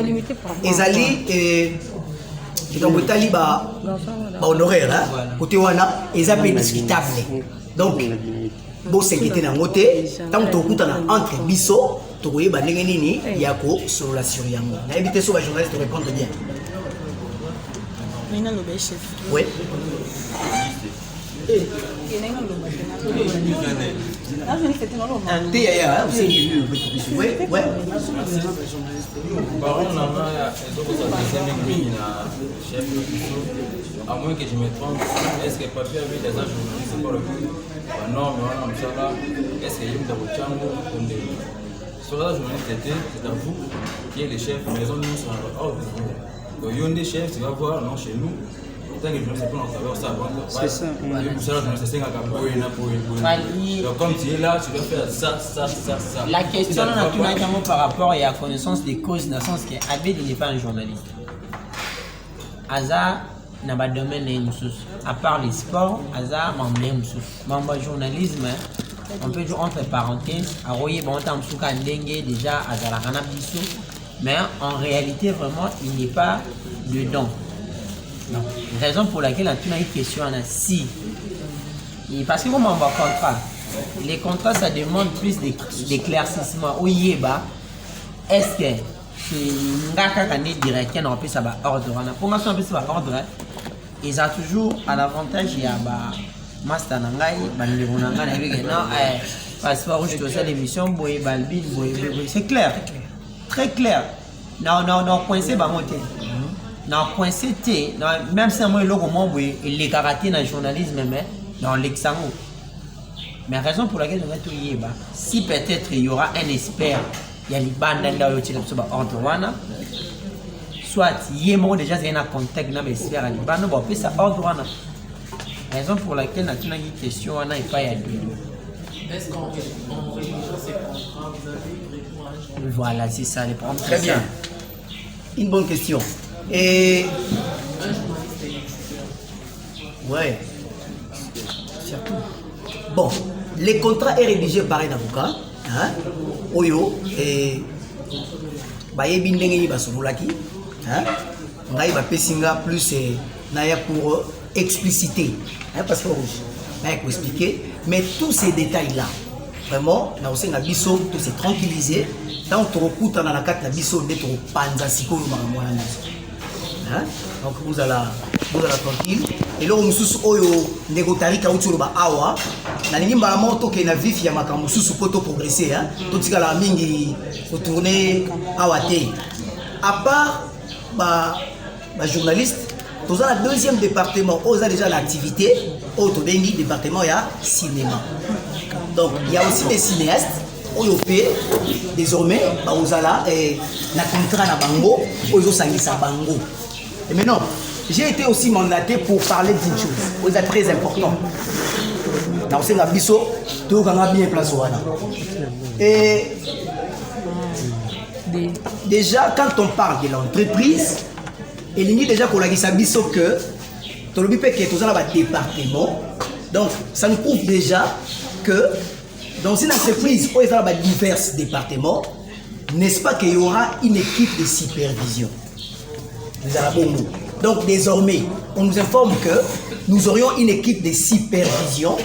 ezali donc tali ba honoraire côté wana ils appellent discutable donc bon sécurité na ngoté tant to kutana entre biso to koyeba ndenge nini yako sur la sur yango na éviter so ba journaliste to répondre bien Nina lobe chef oui à moins que je me trompe, est-ce que Papi avait des agents journalistes pour le coup? Non, mais est-ce qu'il y a une de sur la journaliste, c'est à vous qui est le chef, mais les autres nous sont hors de vous. Donc, il y a des chefs, tu vas voir, non, chez nous. Tant que je ne sais pas, on ça. C'est ça. Donc, comme tu es là, tu dois faire ça. La question par rapport à la connaissance des causes, dans le sens qu'Abed n'est pas un journaliste. Aza n'a pas de domaine, à part les sports, Aza m'a emmené un journalisme. On peut dire entre parenthèses, à Royer, bon, on a déjà à la Ranabiso, mais en réalité, vraiment, il n'est pas dedans. Non. Raison pour laquelle on a une question, si. Parce que comment on va contrat, les contrats, ça demande plus d'éclaircissement. Au Yéba, est-ce que c'est un directeur qui a pu savoir ordre? Pour moi, si on peut savoir ordre, ils ont toujours à l'avantage, il y a Master Nangai, passeport rouge de cette émission, c'est clair, très clair. Non, coincé, non, coincé, même si moi, il est karaté dans le journalisme, mais dans l'examen. Mais raison pour laquelle on va tout y aller, si peut-être il y aura un expert, il y a les bandes là où il y a ordre, soit il y a déjà un contact dans l'expert à l'Iban, on peut ça ordre. Raison pour laquelle on a une question, on n'a pas y aller. Est-ce qu'en rédigeant ces contrats, vous avez répondu? Voilà, c'est ça, les problèmes. Très bien. Une bonne question. Et. Ouais. Surtout. Bon, les contrats est rédigé par un avocat. Hein? Oyo. Et. Bayebi ndenge basololaki. Hein? Ngai ba pesinga plus naya pour expliciter. Hein, parce que naya pour expliquer. Mais tous ces détails-là, vraiment, na aussi na biso, tout c'est tranquillisé. Tant que tu recoutes dans la carte na biso, d'être au panzasiko hein? Donc vous allez tranquille. Et là, on sous oyo négotari kautu ba awa. Na ningi mbala moto ke na vif ya makambo sous poto progresser hein. Tout tika la mingi retourner awate. À part ba journaliste, tous à la deuxième département, on a déjà l'activité, autre département il y a cinéma. Donc il y a aussi des cinéastes. Désormais, on a là la contrat na bango, on a bango. Et maintenant, j'ai été aussi mandaté pour parler d'une chose, c'est très important. Dans ce biso, tout le monde bien place. Et déjà, quand on parle de l'entreprise, il y a déjà qu'on a dit biso que tout le monde peut que tout ça là département. Donc, ça nous prouve déjà que dans une entreprise où il y a divers départements, n'est-ce pas qu'il y aura une équipe de supervision? Donc désormais, on nous informe que nous aurions une équipe de supervision.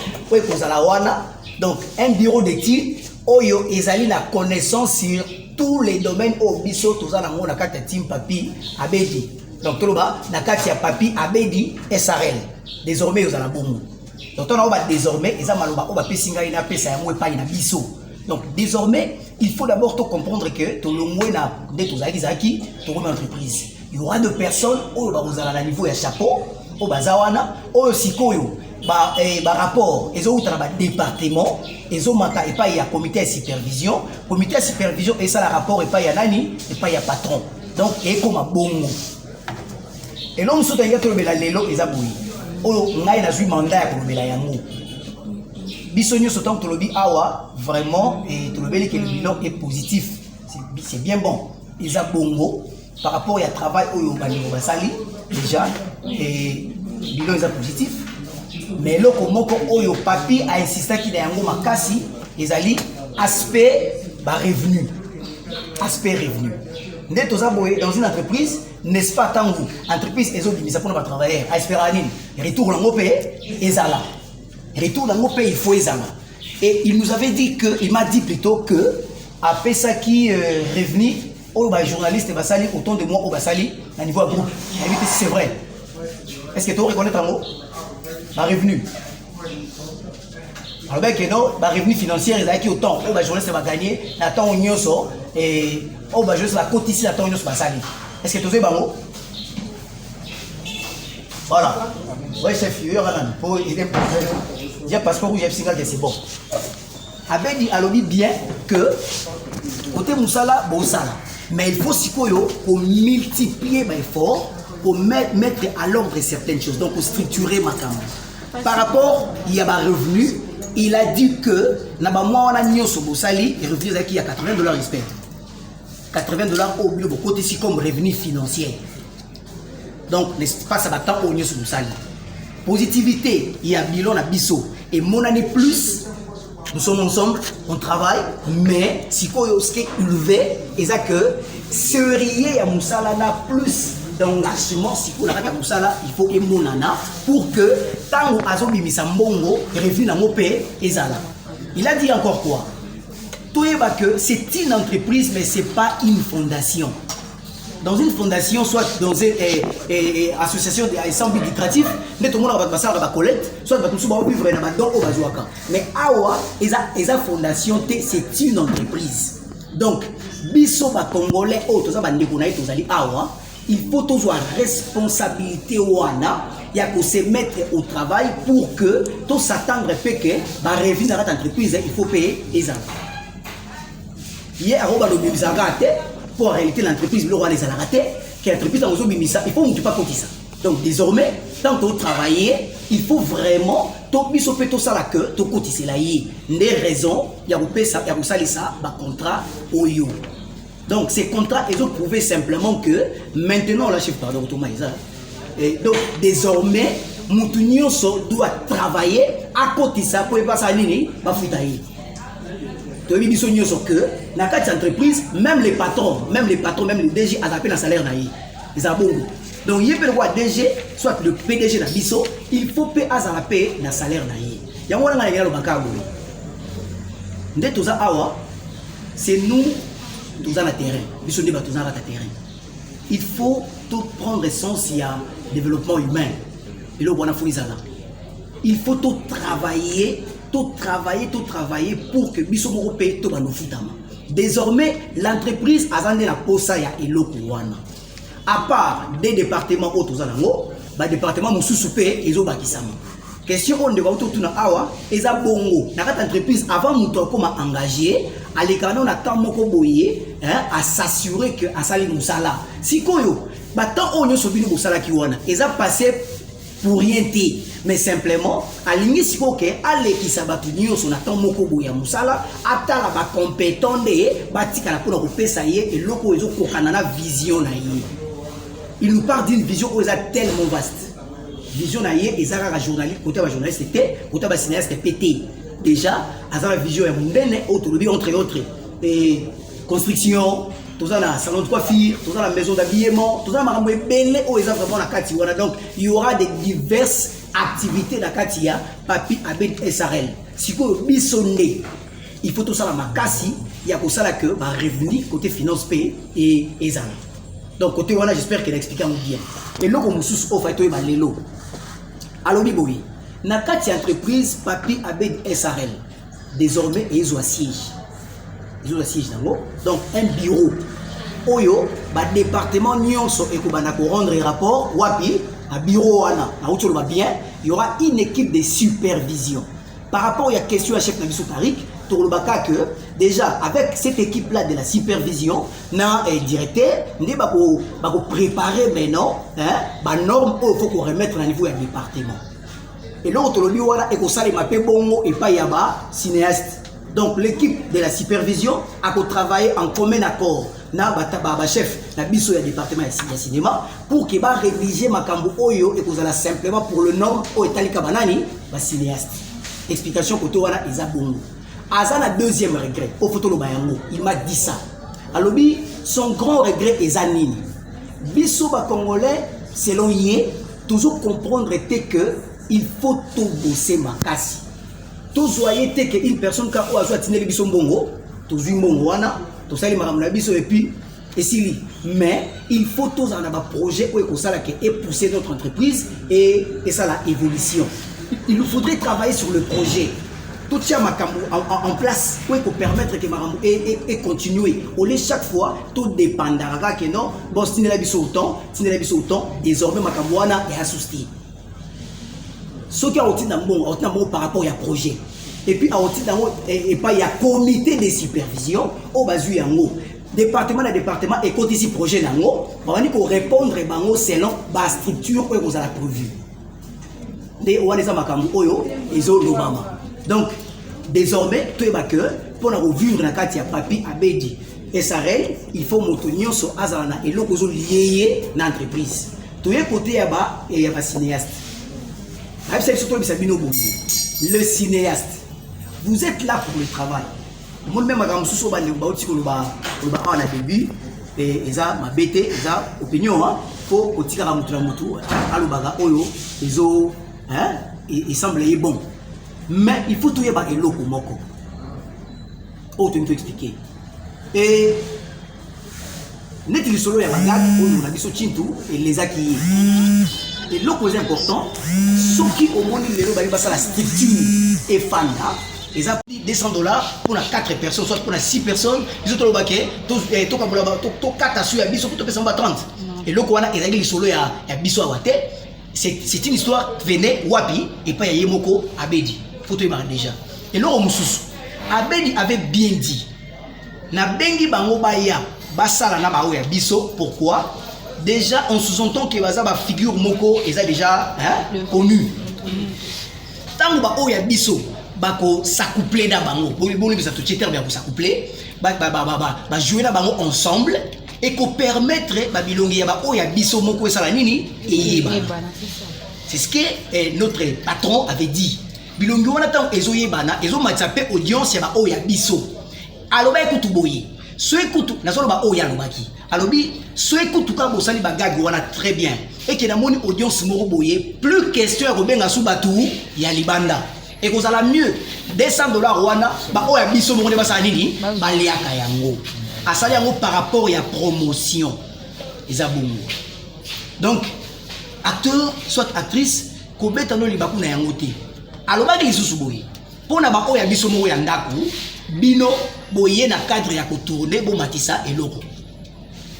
Donc un bureau d'études où il y a la connaissance sur tous les domaines où il y a la team Papi Abedi. Donc tout le monde, la carte Papi Abedi et Sarel. Désormais, il y a la bombe. Donc on a désormais, donc désormais, il faut d'abord comprendre que tout le monde a une entreprise. Il y aura des personnes qui ont un niveau de chapeau, qui ont un rapport, ils ont un département, ils ont un comité de supervision. Le comité de supervision, et ça, le rapport, et pas un patron. Donc, il y a comme un bon. Et là, nous sommes en train de faire on a eu mandat pour le Yango. Bisogno sautant que le awa vraiment et tout le que le bilan est positif. C'est bien bon. Ils ont bongo par rapport au travail au Basali déjà et le bilan est positif. Mais là comment au papi a insisté qu'il y a un gros makasi ils allaient aspect revenu. Aspect revenu. Dans une entreprise, n'est-ce pas tant vous entreprise et autres ils apprennent à travailler à espérer retour dans nos pays et là retour dans nos pays il faut ezala et il nous avait dit que il m'a dit plutôt que après ça qui revenu au journaliste basali autant de moi au basali à niveau groupe c'est vrai. Est-ce que tu reconnais un mot revenu alors ben que non revenu financier ils qui autant au journaliste va gagner attend on nyoso et au journaliste va cotiser attend nyoso basali. Est-ce que tu as un mot? Voilà. Oui, chef, il y a un pour aider. J'ai un passeport rouge, c'est bon. Abedi a dit bien que côté Moussala, Boussala. Mais il faut qu'on multiplier mes efforts pour mettre à l'ordre certaines choses. Donc, pour structurer ma campagne. Par rapport, il y a un revenu. Il a dit que, moi, on a mis sur Boussali, et revenu il y a $80 respect. $80 au bio côté ici comme revenu financier. Donc l'espace va tant au sur Boussali. Positivité, il y a bilan à Bisso. Et mon année plus, nous sommes ensemble, on travaille, mais si quoi est élevé, et ça que seriez à Moussala plus d'engagement, si vous n'avez pas Moussala, il faut que monana pour que tant que azobi misambongo revenu dans mon pays et ça là. Il a dit encore quoi? Que c'est une entreprise, mais ce n'est pas une fondation. Dans une fondation, soit dans une association sans but lucratif, tout le monde va passer à la collecte, soit tout le monde va vivre dans le bazooka. Mais Awa, la fondation, c'est une entreprise. Donc, biso ba congolais, il faut toujours responsabilité wana. Il y a que se mettre au travail pour que tout s'attendre que revenu dans l'entreprise, il faut payer les gens. Hier, pour en réalité l'entreprise, le roi les a raté, que l'entreprise a il faut ne pas compter ça. Donc désormais, tant que vous travaillez, il faut vraiment tout ça là que tout cotiser là des raisons, il y a ça, contrat au yo. Donc ces contrats, ils ont prouvé simplement que maintenant la chef pardon Thomas et donc désormais Moutounio doit travailler à côté ça pour pas ça nini ba futayi. Tu as dit que dans cette entreprise, même les patrons, même les DG ont appelé un salaire. Ils ont bon. Donc, il peut voir DG, soit le PDG de Bisso, il faut payer un salaire. Il y a un salaire. C'est nous, tous à la terrain. Il faut tout prendre sens, il y a développement humain. Et là, il faut tout travailler. Tout travailler pour que Bisso Moro paye tout dans futama. Désormais, l'entreprise a donné la posa ya eloko wana. À part des départements autres zanango, ba département mususu pe ezo bakisama. Question on devant tout na awa, eza bongo. Na cette entreprise avant muto comme engagé, alekano na temps moko boye, à s'assurer que asali musala. Sikoyo, ba tant onyo sobino musala ki wana, eza passé pour rien dire, mais simplement aligner si ok aller qui sabatunio son attend moko boya musala atala ba compétent de batika la pour repesa yé et loko ezo kokana vision na yé. Il nous parle d'une vision où est tellement vaste. Vision na yé ezara journaliste côté ba journaliste était côté ba cinéaste pété. déjà à la vision entre autres et construction, tout ça dans salon de coiffure, tout ça dans la maison d'habillement, tout ça dans la donc il y aura des diverses activités dans Katia Papi Abed SRL. Si vous bisonnez, il faut tout ça dans ma cassi, il y a pour ça que va revenir côté finance pay et ezana. Donc côté voilà, j'espère qu'elle explique bien. Et là comme sous offre et ba lelo. Alors biboui, na Katia entreprise Papi Abed SRL. Désormais ils ont siège. Ils ont siège donc un bureau. Oyo ba département nyonso et ko banako rendre rapport wapi à bureau wana na outro ba bien, il y aura une équipe de supervision. Par rapport à la question à chef Nabiso Tarik, Tourlobaka que déjà avec cette équipe-là de la supervision, na directeur, nous va préparer maintenant les normes qu'il faut remettre au niveau du département. Et l'autre, voilà, et qu'on s'allait mapper bongo et pas yaba cinéaste. Donc l'équipe de la supervision a travaillé en commun accord. Na chef na biso ya département ya cinéma pour qu'il va rédiger makambo oyo et qu'on a simplement pour le nom au etalika banani ba cinéaste. Explication côté wana eza bongo. Azana deuxième regret au photo lo bayango, il m'a dit ça. Alobi son grand regret est nini. Biso ba congolais selon yé toujours comprendre que il faut tout bosser makasi. Tout soyez que une personne ka o azwa tineli biso mbongo, tout zui mbongo wana, tout sali makamna biso et puis et si mais il faut tous en avoir projet où et pousser notre entreprise et ça la évolution. Il nous faudrait travailler sur le projet. Tout ça en place pour permettre que Maramou et continuer. Au lieu chaque fois, tout dépendra que non, bon, si nous avons autant, désormais Makamouana est associé. Ce qui a été bon par rapport au projet. Et puis, il y a un comité de supervision au bas du département à département et côté ici projet nango, on va répondre selon la structure que vous avez prévue. Donc, désormais, tout est que pour vivre dans la Papi Abedi SRL, il faut maintenir sur Azalana et l'autre lié dans l'entreprise. Tout est côté là-bas et il y a un cinéaste. Le cinéaste, vous êtes là pour le travail. Moi-même, je suis en début et ça m'a bêté, ça opinion, faut que tu aies il semble bon. Mais il faut tout y avoir un loco moko. Autre nous expliquer. Et net le solo ya bagag on a biso chintu et les acquis. Et l'opposé important, ceux qui au moins les lots basa la structure et fanda, ils ont pris $200 pour 4 personnes, soit pour 6 personnes, ils ont tout le baquet, tout 4 à suivre à biso pour te payer 30. Et l'autre on a les solo ya biso à wate. C'est une histoire qui venait Wapi et pas Yemoko Abedi. Faut te marrer déjà. Et là, Abedi avait bien dit. Na bengi bango baya basala na baoya biso. Pourquoi? Déjà on sous-entend que baza ba figure moko et ça déjà connu. Tant ba oya biso bako s'accoupler na bango. Boni bisa tout terme ya s'accoupler. Ba jouer na bango ensemble. Et qu'on permettre Babilongi yaba oya biso moko esala nini et c'est ce que notre patron avait dit. Bilongi wana tant ezo yebana ezo matsape audience yaba oya biso. Aloba ekutu boye. So ekutu nazolo ba oya lobaki. Alobi so ekutu ka bosali bagag wana très bien. Et que na moni audience moko boye plus question robenga sou batu ya libanda. Et qu'on a mieux $200 wana ba oya biso moko ne basala nini ba liaka yango. Asali yango par rapport à la promotion. Donc, acteur, soit actrice, kobetano libaku na yangote. Alors, ba lisusu boye. Pona ba oya biso mo ya ndaku, bino boye na cadre ya ko tourner bo matisa eloko.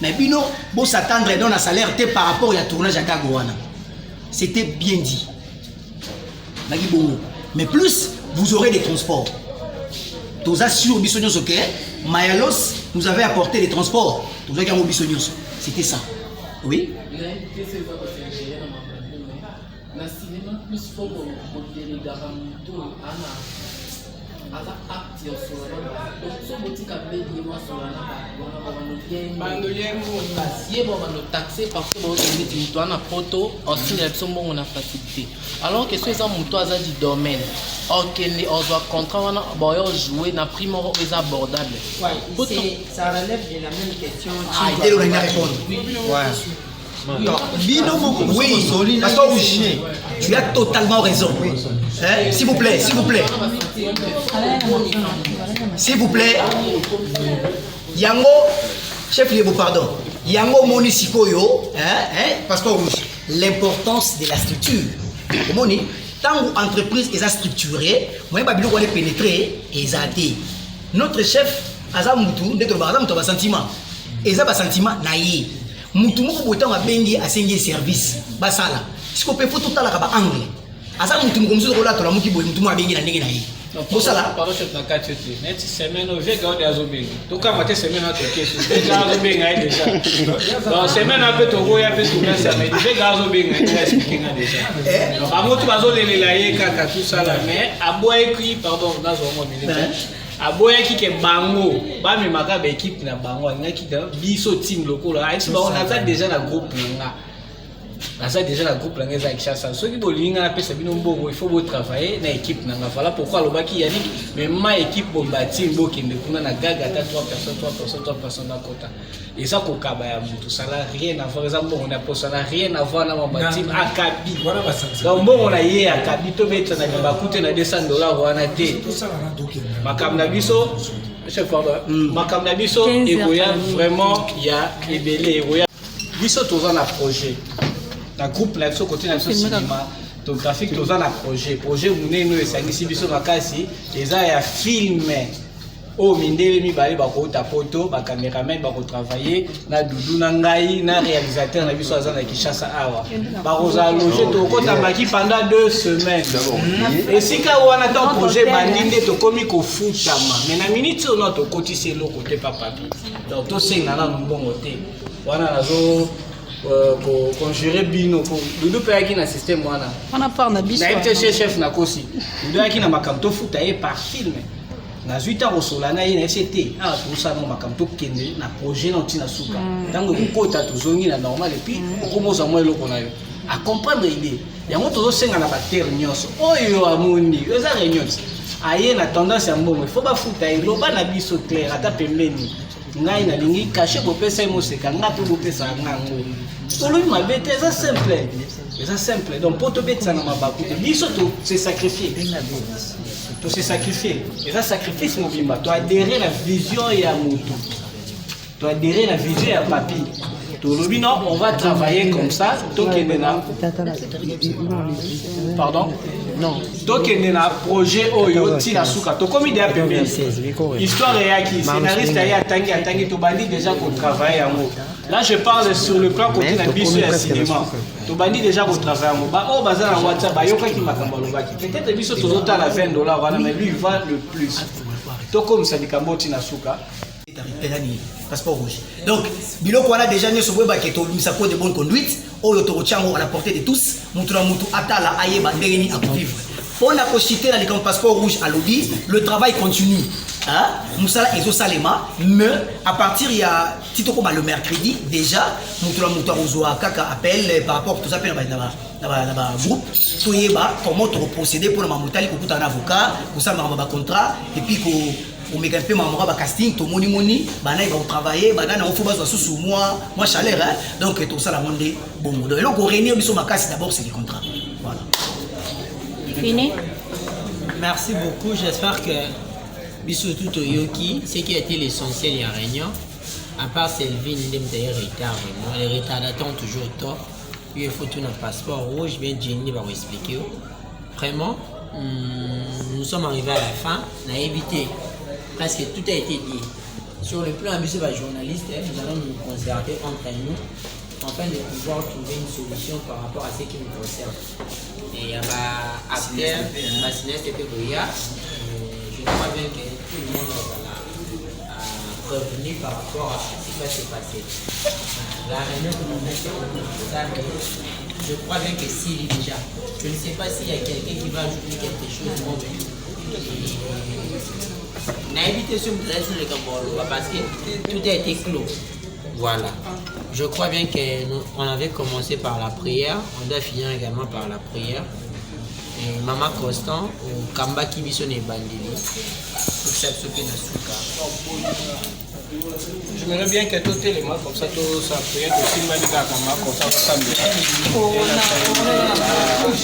Mais bino bo s'attendre dans un salaire té par rapport à la tournage à Gagoana. C'était bien dit. Mais plus, vous aurez des transports. Tous assurés bisognos ok, Mayalos nous avait apporté les transports. Tous les bisognos. C'était ça. Oui. taxé parce que on a photo en signe on a facilité alors que ceux moto du domaine ok on doit contrat on a jouer na prime est abordable ça relève de la même question il doit répondre oui, Pasteur Rouge, tu as totalement raison. Hein? S'il vous plaît, s'il vous plaît. S'il vous plaît. Yango, chef Liebo, pardon. Yango Monisikoyo, Pasteur Rouge, l'importance de la structure. Comment on dit? Tant l'entreprise est structurée, moi, je vais pénétrer et aider. Notre chef, Azamutu, d'être un sentiment. Et ça, un sentiment naïf. Mutu moko botan a bengi a sengi service basala siko pe photo tala ka angle asa mutu moko mzuzo kola tola muki boy mutu mo bengi na ndenge na yi bosala pardon chef na katete net semaine o vega o de azobengi to ka mate semaine a toke so déjà azobenga ai déjà donc semaine a pe to go ya pe to na semaine vega azobenga ai expliquer na déjà donc amotu bazolelela ye kaka tout ça là mais aboa écrit pardon na zo mo militaire aboyaki ke bango bamemaka baéquipe na bango alingaki biso team lokola ayesi bango naza déjà na groupe nanga naza déjà na groupe nanga eza Kinshasa soki bolinga napesa bino mbongo il faut botravailler na équipe nanga voilà pourquoi alobaki Yannick mais ma équipe bombati bokende kuna na gaga ata 3 personnes na kota et ça kokaba ya mutu ça n'a rien à voir ezambo on a pas ça n'a rien à voir na mambati akabi donc bon on a yé akabi to betsa na bakute na $200 wana te makamna biso chef pardon makamna biso egoya vraiment ya ebele egoya biso toza na projet na groupe na biso côté na biso cinéma to graphique toza na projet muneno esangisi biso makasi eza ya film o mindele mibale bakota poto ba cameraman bakotravailler na dudu na ngai na réalisateur na biso aza na Kinshasa awa bakoza loger to kota maki pendant 2 semaines et sika wana ton projet bandinde to komi ko futama mais na minute on to kotisi lo côté papa donc to senga na mbongo te wana nazo ko conjurer bino ko dudu pe yaki na système wana on a part na biso na chef na kosi dudu yaki na makamto futa ye par film na zuita rosola na ye na ST ah tout ça non makamto kende na projet na tina suka tango kokota tozongi na normal et puis okomoza moi eloko na yo a comprendre idée yango tozo senga na ba terre nyonso oyo amoni eza réunion aye na tendance ya mbongo il faut ba futa eloba na biso clair ata pembeni ngai na lingi caché bopesa moseka ngapi bopesa ngango tolobi mabete eza simple donc pour te betsa na mabaku te biso to se sacrifier to se sacrifier eza sacrifice mobimba to adhérer la vision ya moto to adhérer la vision ya papi tolobi non on va travailler comme ça to kendena pardon non donc il y a un projet oyo tina suka to komi déjà pembeni histoire yaki scénariste ya tangi to bandi déjà qu'on travaille en mot là je parle sur le plan côté na biso ya cinéma to bandi déjà qu'on travaille en mot ba o baza na WhatsApp ba yoka ki makambo lobaki peut-être biso to zota la $20 wana mais lui il va le plus to comme ça likambo tina suka passeport rouge. Donc, biloko wana déjà ne sobo ba keto misa code de bonne conduite, o yotorochiango à la portée de tous, mutu na mutu atala ayeba ndengeni à vivre. On a cité dans le passeport rouge à l'ODI, le travail continue. Hein? Moussala Ezo Salema, mais à partir il y a Tito comme le mercredi déjà, mutu na mutu ozoa kaka appel par rapport tout ça dans le groupe, toyeba comment procéder pour ma mutali ko kuta un avocat, ko ça ma contrat et puis ko on met un peu ma casting to moni bana va travailler bana on faut bazo sous moi chaleur hein donc tout ça la monde bon donc le ko réunir biso makasi d'abord c'est le contrat voilà fini merci beaucoup j'espère que biso tout yoki ce qui a été l'essentiel ya réunion à part Selvin ndem d'ailleurs retard vraiment les retardataires ont toujours tort il faut tout notre passeport rouge bien Jenny va vous expliquer vraiment nous sommes arrivés à la fin on a évité parce que tout a été dit. Sur le plan ambitieux par journaliste, nous allons nous concerter entre nous afin de pouvoir trouver une solution par rapport à ce qui nous concerne. Et il y a un acteur, ma cinéaste et Goya, je crois bien que tout le monde va revenir par rapport à ce qui va se passer. La réunion que nous mettons, je crois bien que s'il est déjà, je ne sais pas s'il y a quelqu'un qui va ajouter quelque chose. N'invitez sur le Cameroun parce que tout a été clos. Voilà. Je crois bien qu'on avait commencé par la prière, on doit finir également par la prière. Et Maman Constant, au Kamba Kibisone Bandili, J'aimerais bien que tout élément comme ça, tout ça, prière aussi, Malika, Maman Constant, ça me